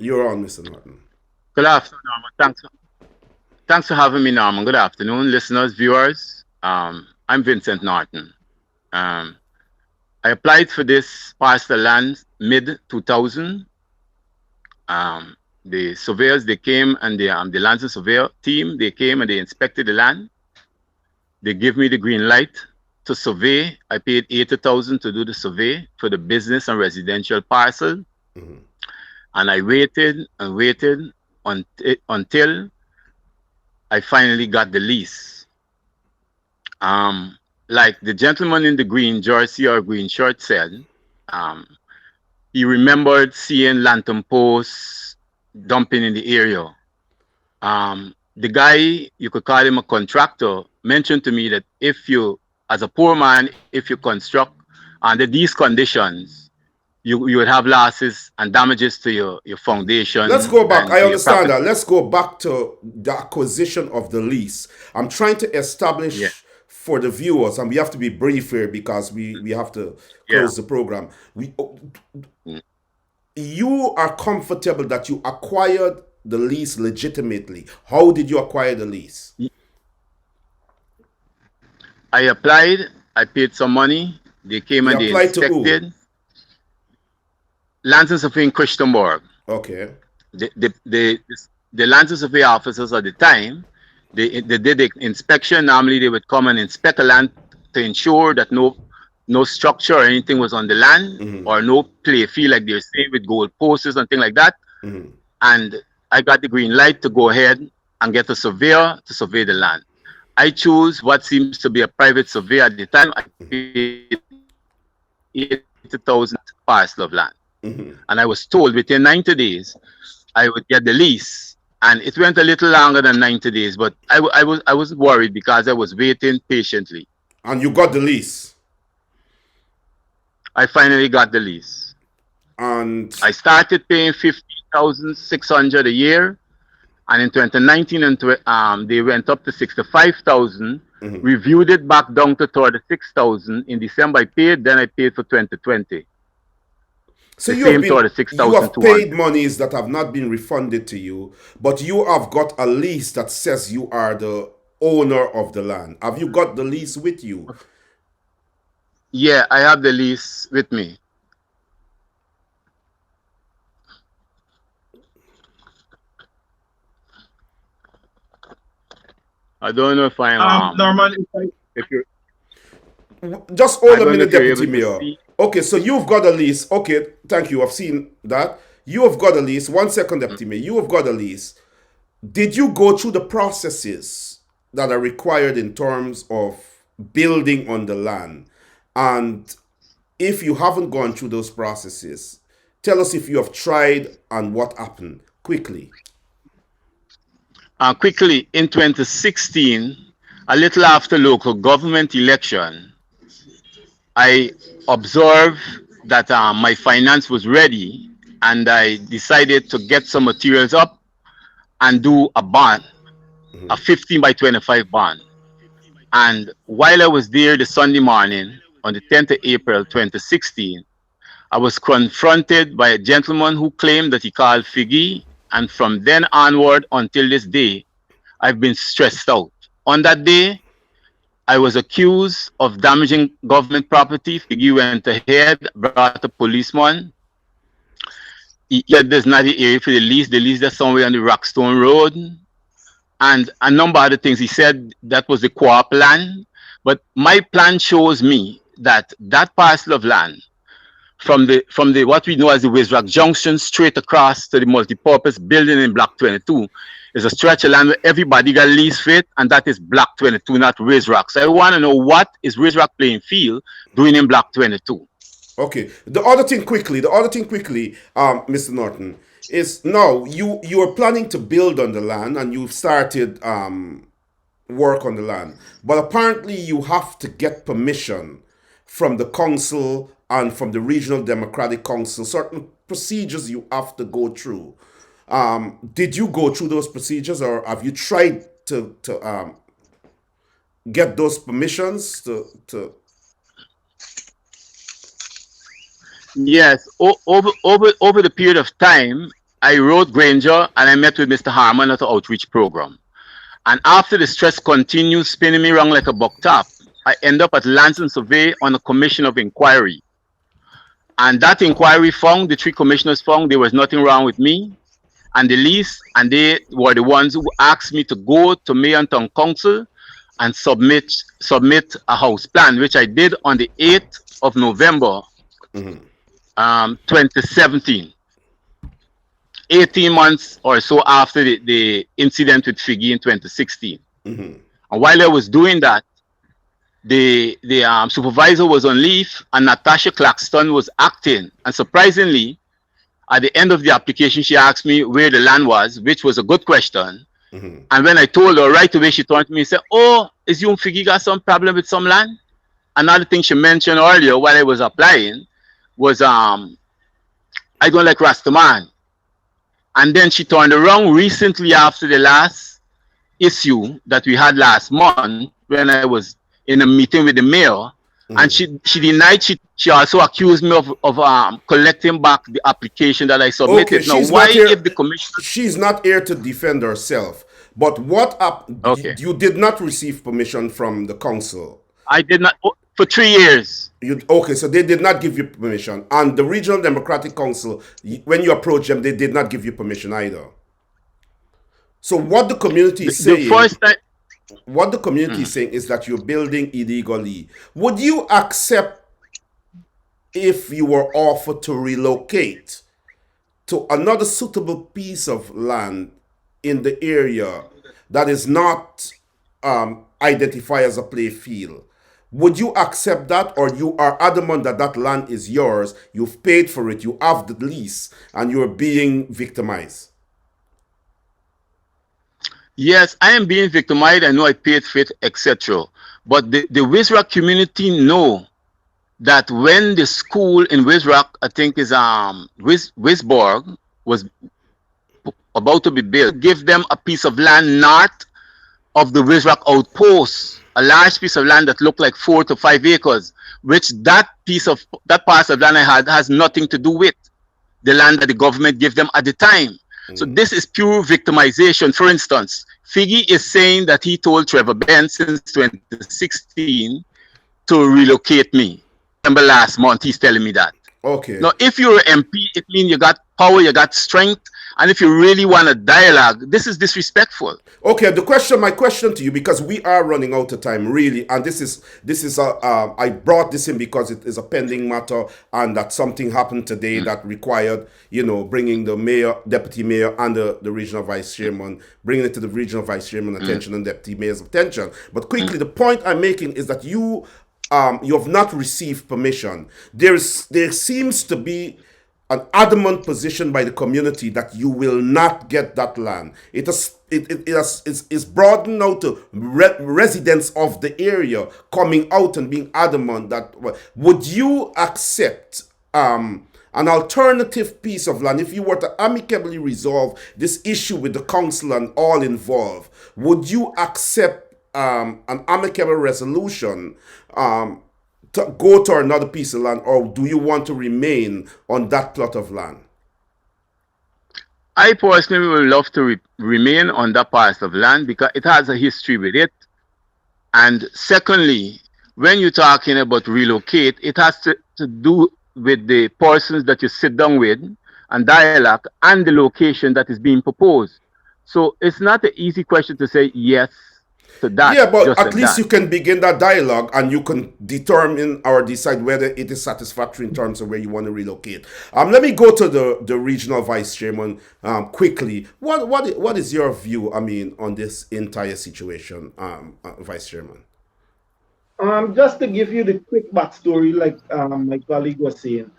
You're on, Mr. Norton. Good afternoon, Norman. Thanks for having me, Norman. Good afternoon, listeners, viewers. I'm Vincent Norton. I applied for this parcel land mid-2000. The surveyors, they came, and the land surveyor team, they came and they inspected the land. They gave me the green light to survey. I paid $80,000 to do the survey for the business and residential parcel. Mm-hmm. And I waited and waited until I finally got the lease. Like the gentleman in the green jersey or green shirt said, he remembered seeing lantern posts dumping in the area. The guy, you could call him a contractor, mentioned to me that if you, as a poor man, if you construct under these conditions, you would have losses and damages to your foundation. Let's go back. I understand that. Let's go back to the acquisition of the lease. I'm trying to establish for the viewers, and we have to be brief here because we have to close the program. You are comfortable that you acquired the lease legitimately. How did you acquire the lease? I applied. I paid some money. They came and they inspected. Lands and Survey in Christianborg. Okay. The Lands and Survey officers at the time, they did the inspection. Normally, they would come and inspect a land to ensure that no structure or anything was on the land, or no play field like they're saying with goal posts and things like that. And I got the green light to go ahead and get a surveyor to survey the land. I chose what seems to be a private surveyor at the time. I paid 80,000 parcel of land. And I was told within 90 days I would get the lease. And it went a little longer than 90 days, but I wasn't worried because I was waiting patiently. And you got the lease? I finally got the lease. And I started paying 50,600 a year. And in 2019, they went up to 65,000. Reviewed it back down to 36,000. In December, I paid. Then I paid for 2020. So you have paid monies that have not been refunded to you, but you have got a lease that says you are the owner of the land. Have you got the lease with you? Yeah, I have the lease with me. I don't know if I'm Norman, if you're just hold a minute, Deputy Mayor. Okay, so you've got a lease. Okay, thank you. I've seen that. You have got a lease. 1 second, Deputy Mayor. You have got a lease. Did you go through the processes that are required in terms of building on the land? And if you haven't gone through those processes, tell us if you have tried and what happened. Quickly. Quickly, in 2016, a little after local government election, I observed that my finance was ready, and I decided to get some materials up and do a bond, a 15 by 25 bond. And while I was there the Sunday morning on the 10th of April 2016, I was confronted by a gentleman who claimed that he called Figgy, and from then onward until this day, I've been stressed out. On that day, I was accused of damaging government property. Figgy went ahead, brought a policeman. He said there's not the area for the lease. The lease is somewhere on the Rockstone Road. And a number of other things. He said that was the co-op land. But my plan shows me that that parcel of land, from the what we know as the Wizrock Junction straight across to the multi-purpose building in Block 22, is a stretch of land where everybody got lease for it, and that is Block 22, not Wizrock. So I want to know, what is Wizrock playing field doing in Block 22? Okay. The other thing quickly, Mr. Norton, is now you are planning to build on the land and you've started work on the land. But apparently you have to get permission from the council and from the Regional Democratic Council, certain procedures you have to go through. Did you go through those procedures, or have you tried to get those permissions to? Yes, over the period of time, I wrote Granger and I met with Mr. Harmon at the outreach program. And after the stress continued spinning me around like a buck top, I end up at Lands and Survey on a commission of inquiry. And that inquiry found, the three commissioners found there was nothing wrong with me and the lease, and they were the ones who asked me to go to Mayor and Town Council and submit a house plan, which I did on the 8th of November, 2017. 18 months or so after the incident with Figgy in 2016. And while I was doing that, the supervisor was on leave and Natasha Claxton was acting. And surprisingly, at the end of the application, she asked me where the land was, which was a good question. And when I told her, right away, she turned to me and said, "Oh, is you Figgy got some problem with some land?" Another thing she mentioned earlier while I was applying was, I don't like Rastaman. And then she turned around recently after the last issue that we had last month when I was in a meeting with the mayor, and she denied. She also accused me of collecting back the application that I submitted. Okay, now, why if the commissioner? She's not here to defend herself. But what up? Okay. You did not receive permission from the council. I did not. for 3 years. Okay, so they did not give you permission. And the Regional Democratic Council, when you approach them, they did not give you permission either. So what the community is saying, is that you're building illegally. Would you accept if you were offered to relocate to another suitable piece of land in the area that is not identified as a play field? Would you accept that, or you are adamant that that land is yours, you've paid for it, you have the lease, and you're being victimized? Yes, I am being victimized. I know I paid for it, etc. But the Wizrock community know that when the school in Wizrock, I think is Wisborg, was about to be built, give them a piece of land north of the Wizrock outpost, a large piece of land that looked like 4 to 5 acres, which that part of land I had has nothing to do with the land that the government gave them at the time. So this is pure victimization. For instance, Figgy is saying that he told Trevor Ben since 2016 to relocate me. Remember last month he's telling me that. Okay. Now, if you're an MP, it means you got power, you got strength, and if you really want a dialogue, this is disrespectful. Okay, my question to you, because we are running out of time, really, and this is I brought this in because it is a pending matter, and that something happened today that required, bringing the mayor, deputy mayor, and the regional vice chairman, bringing it to the regional vice chairman attention and deputy mayor's attention. But quickly, the point I'm making is that you have not received permission. There seems to be an adamant position by the community that you will not get that land. It is broadened now to residents of the area coming out and being adamant that. Would you accept an alternative piece of land if you were to amicably resolve this issue with the council and all involved? Would you accept an amicable resolution to go to another piece of land, or do you want to remain on that plot of land? I personally would love to remain on that part of land because it has a history with it. And secondly, when you're talking about relocate, it has to do with the persons that you sit down with and dialogue and the location that is being proposed. So it's not an easy question to say yes to that. Yeah, but at least you can begin that dialogue and you can determine or decide whether it is satisfactory in terms of where you want to relocate. Let me go to the regional vice chairman quickly. What is your view, on this entire situation, vice chairman? Just to give you the quick backstory, like my colleague was saying,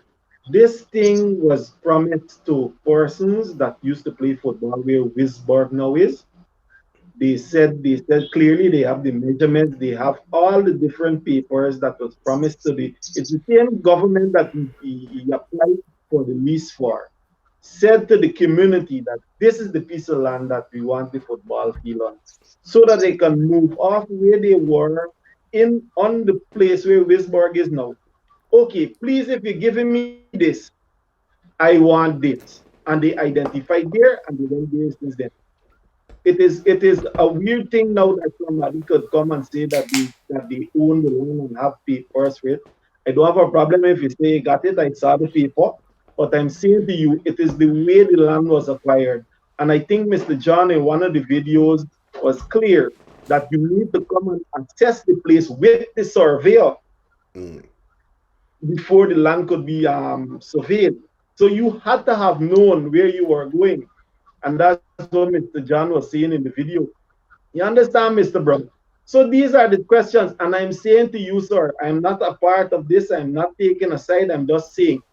this thing was promised to persons that used to play football where Wisborg now is. They said clearly they have the measurements, they have all the different papers that was promised to it's the same government that he applied for the lease for, said to the community that this is the piece of land that we want the football field on, so that they can move off where they were on the place where Wisborg is now. Okay, please, if you're giving me this, I want this. And they identified there and they went there since then. It is a weird thing now that somebody could come and say that they own the land and have papers for it. I don't have a problem if you say you got it, I saw the paper, but I'm saying to you, it is the way the land was acquired. And I think Mr. John in one of the videos was clear that you need to come and assess the place with the surveyor before the land could be surveyed. So you had to have known where you were going. And that's what Mr. John was saying in the video. You understand, Mr. Brown? So these are the questions. And I'm saying to you, sir, I'm not a part of this. I'm not taking a side. I'm just saying,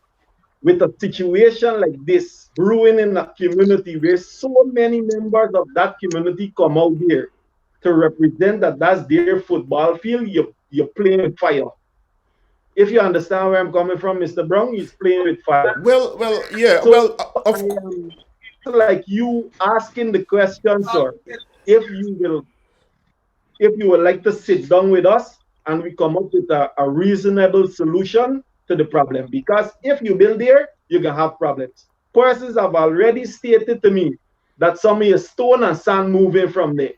with a situation like this brewing in a community where so many members of that community come out here to represent that that's their football field, you're playing with fire. If you understand where I'm coming from, Mr. Brown, he's playing with fire. Well, yeah. So, like you asking the question, sir, if you would like to sit down with us and we come up with a reasonable solution to the problem. Because if you build there, you're going to have problems. Persons have already stated to me that some of your stone and sand moving from there.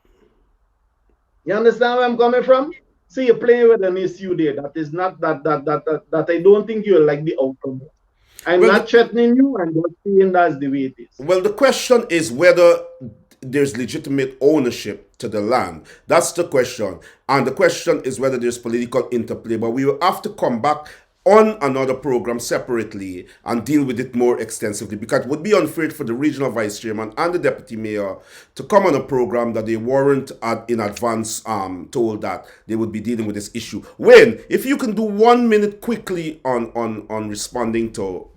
You understand where I'm coming from? See, you're playing with an issue there that is not that I don't think you'll like the outcome. I'm Well, not threatening you. I'm just saying that's the way it is. well, the question is whether there's legitimate ownership to the land. That's the question. And the question is whether there's political interplay. But we will have to come back on another program separately and deal with it more extensively, because it would be unfair for the regional vice chairman and the deputy mayor to come on a program that they weren't in advance told that they would be dealing with this issue. Wayne, if you can do 1 minute quickly on responding to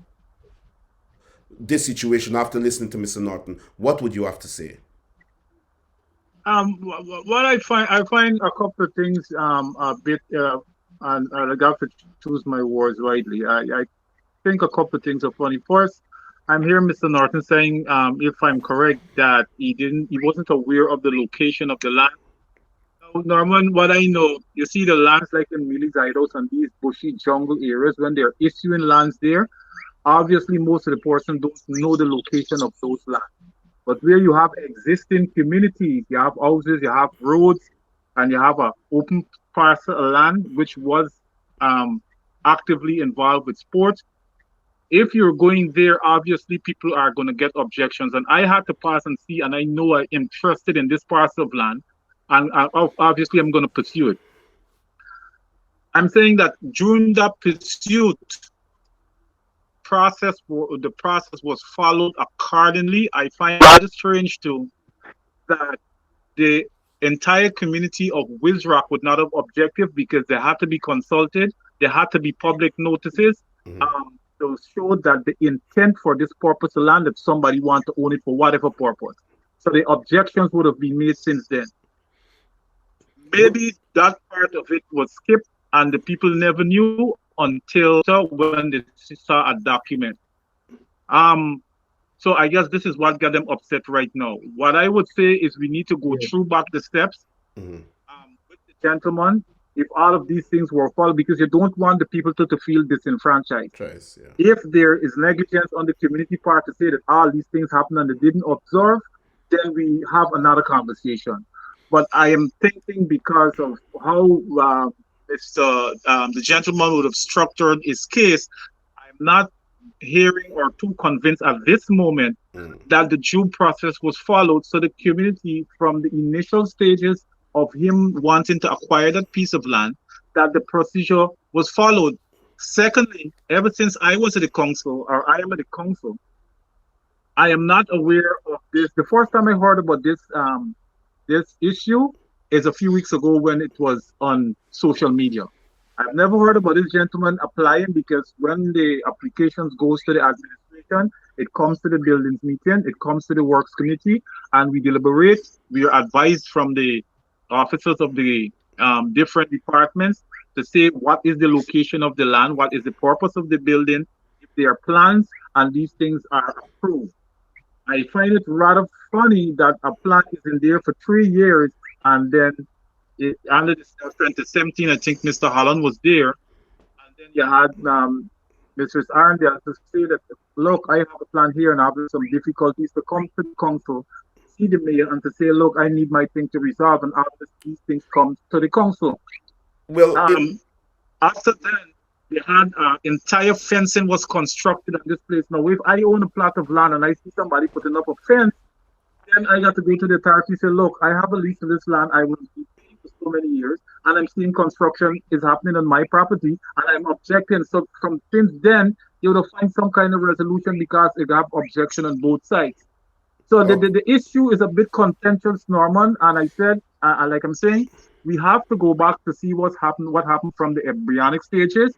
this situation after listening to Mr. Norton, what would you have to say? What I find a couple of things a bit, and I got to choose my words widely. I think a couple of things are funny. First, I'm hearing Mr. Norton saying, if I'm correct, that he wasn't aware of the location of the land. Norman, what I know, you see the lands like in Millie's Idols and these bushy jungle areas, when they're issuing lands there, obviously most of the person don't know the location of those lands. But where you have existing communities, you have houses, you have roads, and you have an open parcel of land which was actively involved with sports. If you're going there, obviously people are going to get objections. And I had to pass and see, and I know I'm interested in this parcel of land, and obviously I'm going to pursue it. I'm saying that during that pursuit, the process was followed accordingly. I find it strange too that the entire community of Wizrock would not have objected, because they had to be consulted. There had to be public notices to show that the intent for this purpose of land, if somebody wants to own it for whatever purpose. So the objections would have been made since then. Maybe that part of it was skipped and the people never knew until when they saw a document. So I guess this is what got them upset right now. What I would say is we need to go through back the steps with the gentleman, if all of these things were followed, because you don't want the people to feel disenfranchised. If there is negligence on the community part to say that all these things happened and they didn't observe, then we have another conversation. But I am thinking, because of how the gentleman would have structured his case, I'm not hearing or too convinced at this moment that the due process was followed. So the community, from the initial stages of him wanting to acquire that piece of land, that the procedure was followed. Secondly, ever since I was at the council, or I am at the council, I am not aware of this. The first time I heard about this this issue is a few weeks ago when it was on social media. I've never heard about this gentleman applying, because when the applications goes to the administration, it comes to the buildings meeting, it comes to the works committee, and we deliberate. We are advised from the officers of the different departments to say what is the location of the land, what is the purpose of the building, if there are plans, and these things are approved. I find it rather funny that a plan is in there for 3 years, and then under the 2017, I think Mr. Holland was there, and then you had Mrs. Arndale to say that, look, I have a plan here and I have some difficulties, to come to the council, see the mayor, and to say, look, I need my thing to resolve, and after these things come to the council. Well, after then, they had entire fencing was constructed on this place. Now, if I own a plot of land and I see somebody putting up a fence, then I got to go to the authority and say, look, I have a lease to this land. I will be paying for so many years, and I'm seeing construction is happening on my property, and I'm objecting. So from since then, you would find some kind of resolution, because they have objection on both sides. So the issue is a bit contentious, Norman. And I said, like I'm saying, we have to go back to see what happened from the embryonic stages,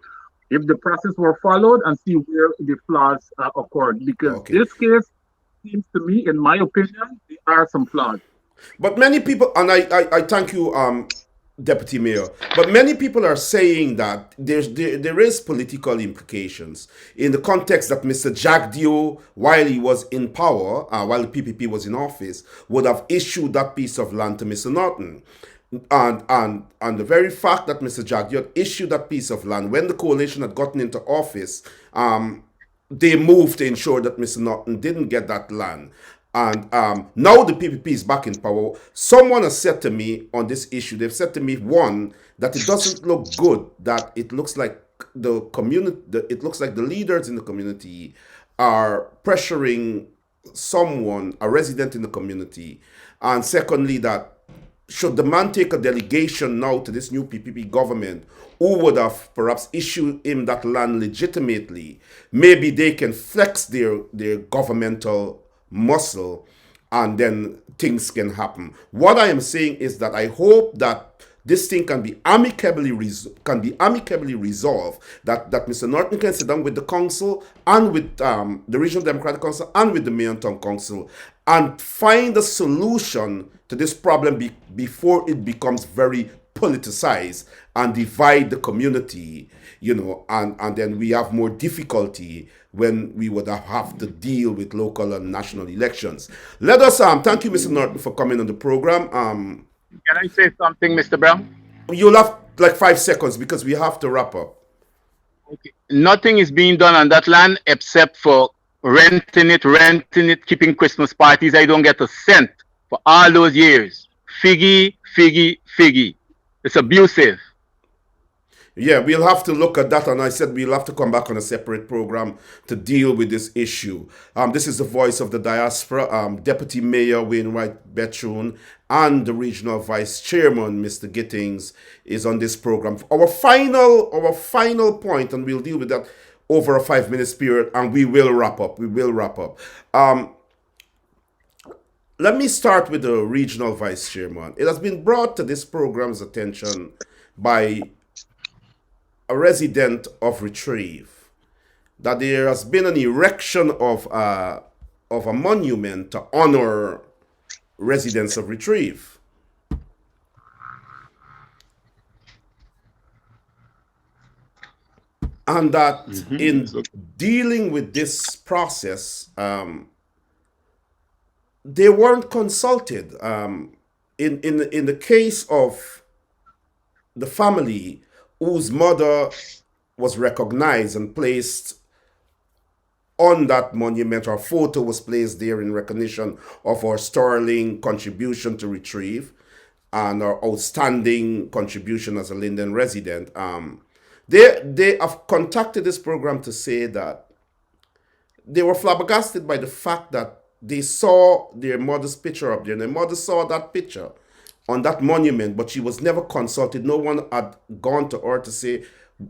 if the process were followed, and see where the flaws occurred. Because this case seems to me, in my opinion, there are some flaws. But many people, and I thank you, Deputy Mayor, but many people are saying that there is political implications in the context that Mr. Jagdeo, while he was in power, while the PPP was in office, would have issued that piece of land to Mr. Norton. And the very fact that Mr. Jagdeo issued that piece of land when the coalition had gotten into office, they moved to ensure that Mr. Norton didn't get that land. And now the PPP is back in power. Someone has said to me on this issue, they've said to me, one, that it doesn't look good, that it looks like the community, it looks like the leaders in the community are pressuring someone, a resident in the community. And secondly, that should the man take a delegation now to this new PPP government, who would have perhaps issued him that land legitimately, maybe they can flex their governmental muscle and then things can happen. What I am saying is that I hope that this thing can be amicably resolved. That Mr. Norton can sit down with the council and with the Regional Democratic Council and with the Mayor and Town Council and find a solution to this problem before it becomes very politicized and divide the community, and then we have more difficulty when we would have to deal with local and national elections. Let us thank you, Mr. Norton, for coming on the program. Can I say something, Mr. Brown? You'll have like 5 seconds because we have to wrap up. Okay. Nothing is being done on that land except for renting it, keeping Christmas parties. I don't get a cent for all those years. Figgy. It's abusive. Yeah, we'll have to look at that, and I said we'll have to come back on a separate program to deal with this issue. This is the voice of the diaspora, Deputy Mayor Wainewright Bethune, and the Regional Vice Chairman, Mr. Gittens, is on this program. Our final point, and we'll deal with that over a 5-minute period, and we will wrap up. Let me start with the Regional Vice Chairman. It has been brought to this program's attention by a resident of Retrieve that there has been an erection of a monument to honor residents of Retrieve. And that in dealing with this process, they weren't consulted. In the case of the family whose mother was recognized and placed on that monument, our photo was placed there in recognition of our sterling contribution to Retrieve and our outstanding contribution as a Linden resident. They have contacted this program to say that they were flabbergasted by the fact that they saw their mother's picture up there, and their mother saw that picture on that monument, but she was never consulted. No one had gone to her to say,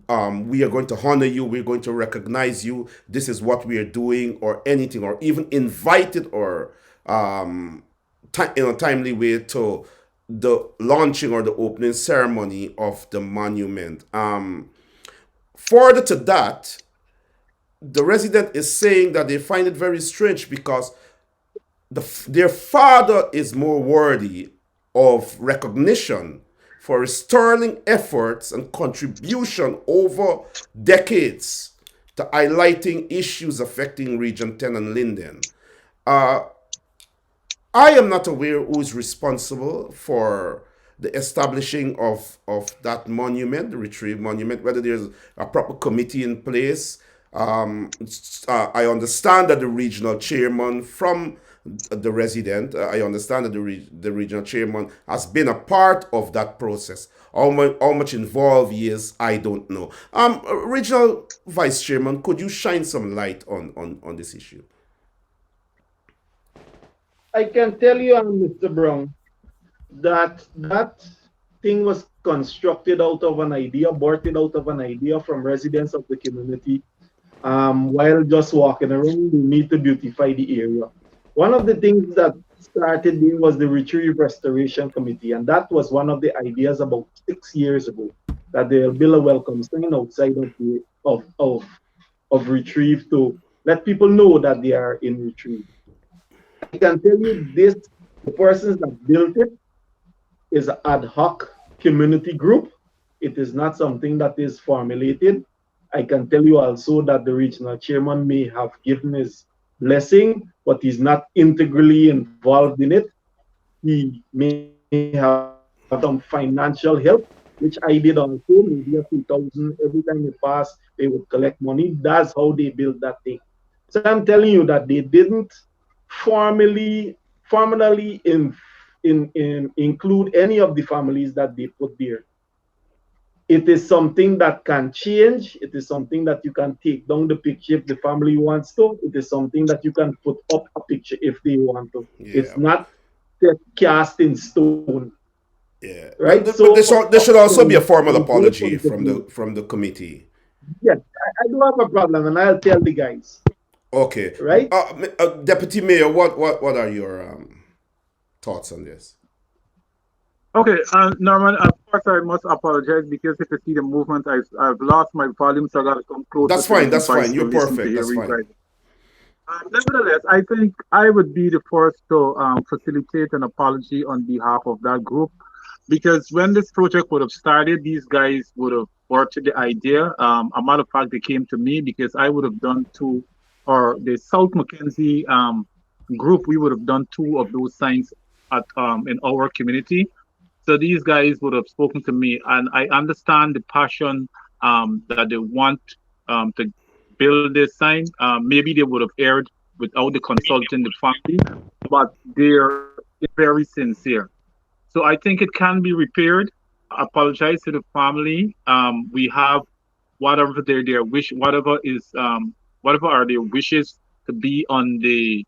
we are going to honor you, we're going to recognize you, this is what we are doing, or anything, or even invited her in a timely way to the launching or the opening ceremony of the monument. Further to that, the resident is saying that they find it very strange because their father is more worthy of recognition for his sterling efforts and contribution over decades to highlighting issues affecting Region 10 and Linden. I am not aware who is responsible for the establishing of that monument, the Retrieve Monument, whether there's a proper committee in place. I understand that the regional chairman from the resident, I understand that the regional chairman has been a part of that process. How much involved he is, I don't know. Regional Vice Chairman, could you shine some light on this issue? I can tell you, Mr. Brown, that thing was constructed out of an idea, aborted out of an idea from residents of the community. While just walking around, we need to beautify the area. One of the things that started there was the Retrieve Restoration Committee, and that was one of the ideas about 6 years ago, that they'll build a welcome sign outside of Retrieve to let people know that they are in Retrieve. I can tell you this, the persons that built it is an ad hoc community group. It is not something that is formulated. I can tell you also that the regional chairman may have given his blessing, but he's not integrally involved in it. He may have some financial help, which I did also, maybe a few thousand. Every time it passed, they would collect money. That's how they built that thing. So I'm telling you that they didn't formally include any of the families that they put there. It is something that can change. It is something that you can take down the picture if the family wants to. It is something that you can put up a picture if they want to. Yeah. It's not cast in stone. Yeah. Right. But there should also be a formal apology from the committee. Yes, I do have a problem, and I'll tell the guys. Okay. Right. Deputy Mayor, what are your thoughts on this? Okay, Norman, of course I must apologize because if you see the movement, I've lost my volume, so I got to come closer. That's fine. That's fine. You're perfect. That's fine. Nevertheless, I think I would be the first to facilitate an apology on behalf of that group, because when this project would have started, these guys would have worked the idea. A matter of fact, they came to me because I would have done two, or the South Mackenzie group, we would have done two of those signs at in our community. So these guys would have spoken to me, and I understand the passion that they want to build this sign. Maybe they would have aired without the consulting the family, but they're very sincere. So I think it can be repaired. Apologize to the family. We have whatever their wish, whatever are their wishes to be on the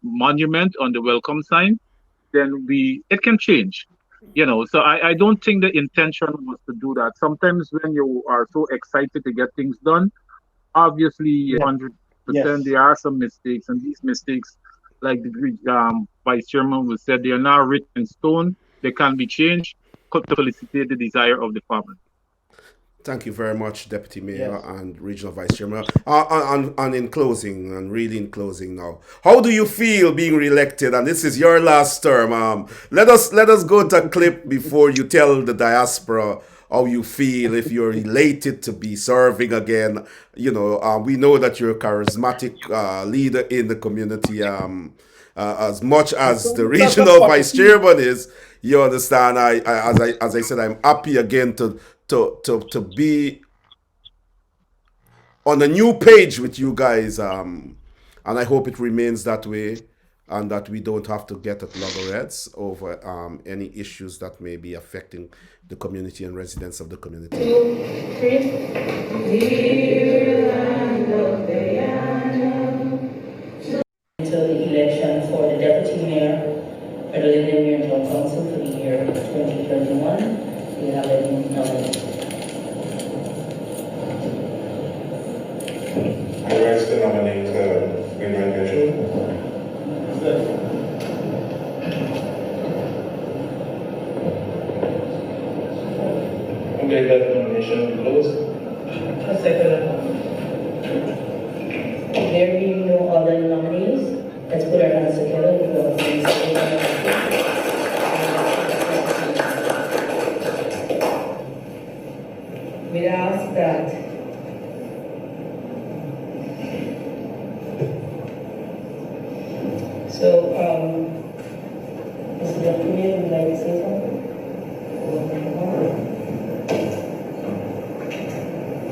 monument, on the welcome sign. Then it can change, so I don't think the intention was to do that. Sometimes when you are so excited to get things done, obviously 100% there are some mistakes, and these mistakes, like the vice chairman was said, they are not written in stone. They can be changed to felicitate the desire of the family. Thank you very much, Deputy Mayor and Regional Vice Chairman. And in closing, and really in closing now, how do you feel being re-elected? And this is your last term. Let us go to a clip before you tell the diaspora how you feel, if you're elated to be serving again. We know that you're a charismatic leader in the community. As much as the regional vice chairman is, you understand. As I said, I'm happy again to be on a new page with you guys, and I hope it remains that way, and that we don't have to get at loggerheads over any issues that may be affecting the community and residents of the community. 2, 3. Until the election for the deputy mayor for the Linden Mayor Town Council for the year 2021. We have a nominee. I rise to nominate Wainewright Bethune. Okay, that nomination closed. A second. There being no other nominees, let's put our hands together. We'd ask that Mr. Deputy, would you like to say something?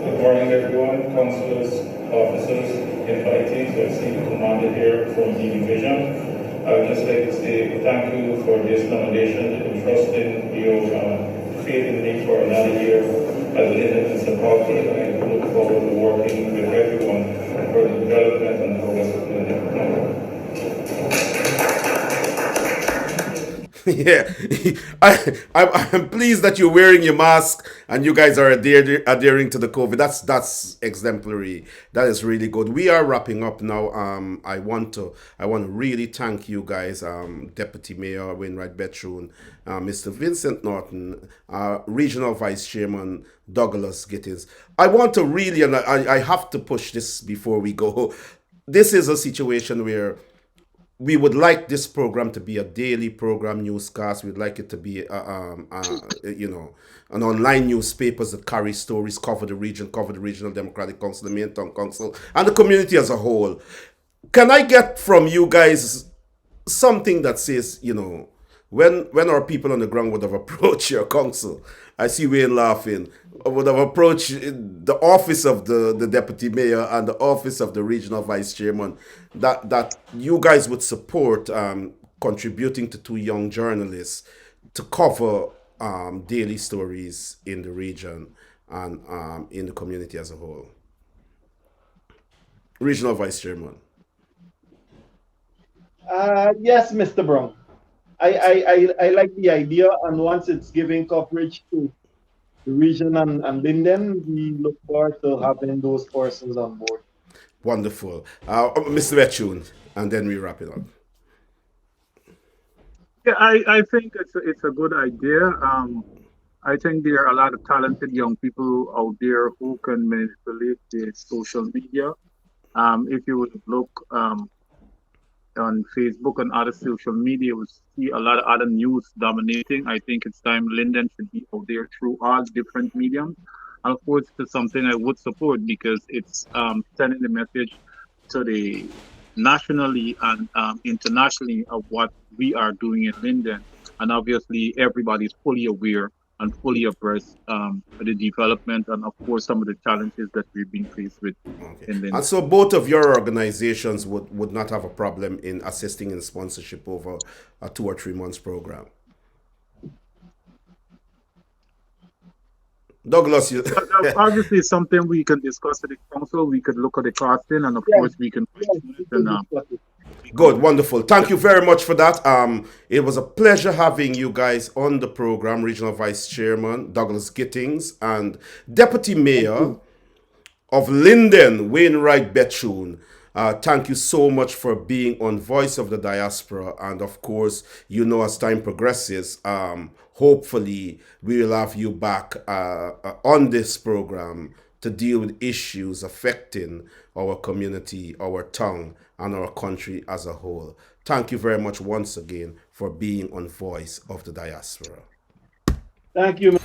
Good morning, everyone, councillors, officers, invitees. I see the commander here from the division. I would just like to say thank you for this nomination and trusting your faith in me for another year as a Linden municipality. I look forward to working with everyone for the development and progress of Linden. Yeah, I'm pleased that you're wearing your mask and you guys are adhering to the COVID. That's exemplary. That is really good. We are wrapping up now. I want to really thank you guys, Deputy Mayor Wainewright Bethune, Mr. Vincent Norton, Regional Vice Chairman Douglas Gittens. I want to really, and I have to push this before we go. This is a situation where we would like this program to be a daily program newscast. We'd like it to be, an online newspapers that carry stories, cover the region, cover the Regional Democratic Council, the Main Town Council, and the community as a whole. Can I get from you guys something that says, when our people on the ground would have approached your council, I see Wayne laughing, would have approached the office of the deputy mayor and the office of the regional vice chairman, that you guys would support contributing to 2 young journalists to cover daily stories in the region and in the community as a whole. Regional vice chairman. Yes, Mr. Brown. I like the idea, and once it's giving coverage to the region and Linden, we look forward to having those persons on board. Wonderful. Mr. Bethune, and then we wrap it up. Yeah, I think it's a good idea. I think there are a lot of talented young people out there who can manipulate the social media. If you would look on Facebook and other social media, we see a lot of other news dominating. I think it's time Linden should be out there through all different mediums. And of course, it's something I would support because it's sending the message to the nationally and internationally of what we are doing in Linden. And obviously, everybody's fully aware and fully abreast of the development and, of course, some of the challenges that we've been faced with. Okay. And so both of your organizations would not have a problem in assisting in sponsorship over a 2 or 3 months program. Douglas, you... That's obviously something we can discuss at the council. We could look at the costing, and of course we can. Good, wonderful. Thank you very much for that. It was a pleasure having you guys on the program, Regional Vice Chairman Douglas Gittens and Deputy Mayor of Linden, Wainewright Bethune. Thank you so much for being on Voice of the Diaspora. And of course, as time progresses, hopefully we will have you back on this program to deal with issues affecting our community, our town, and our country as a whole. Thank you very much once again for being on Voice of the Diaspora. Thank you.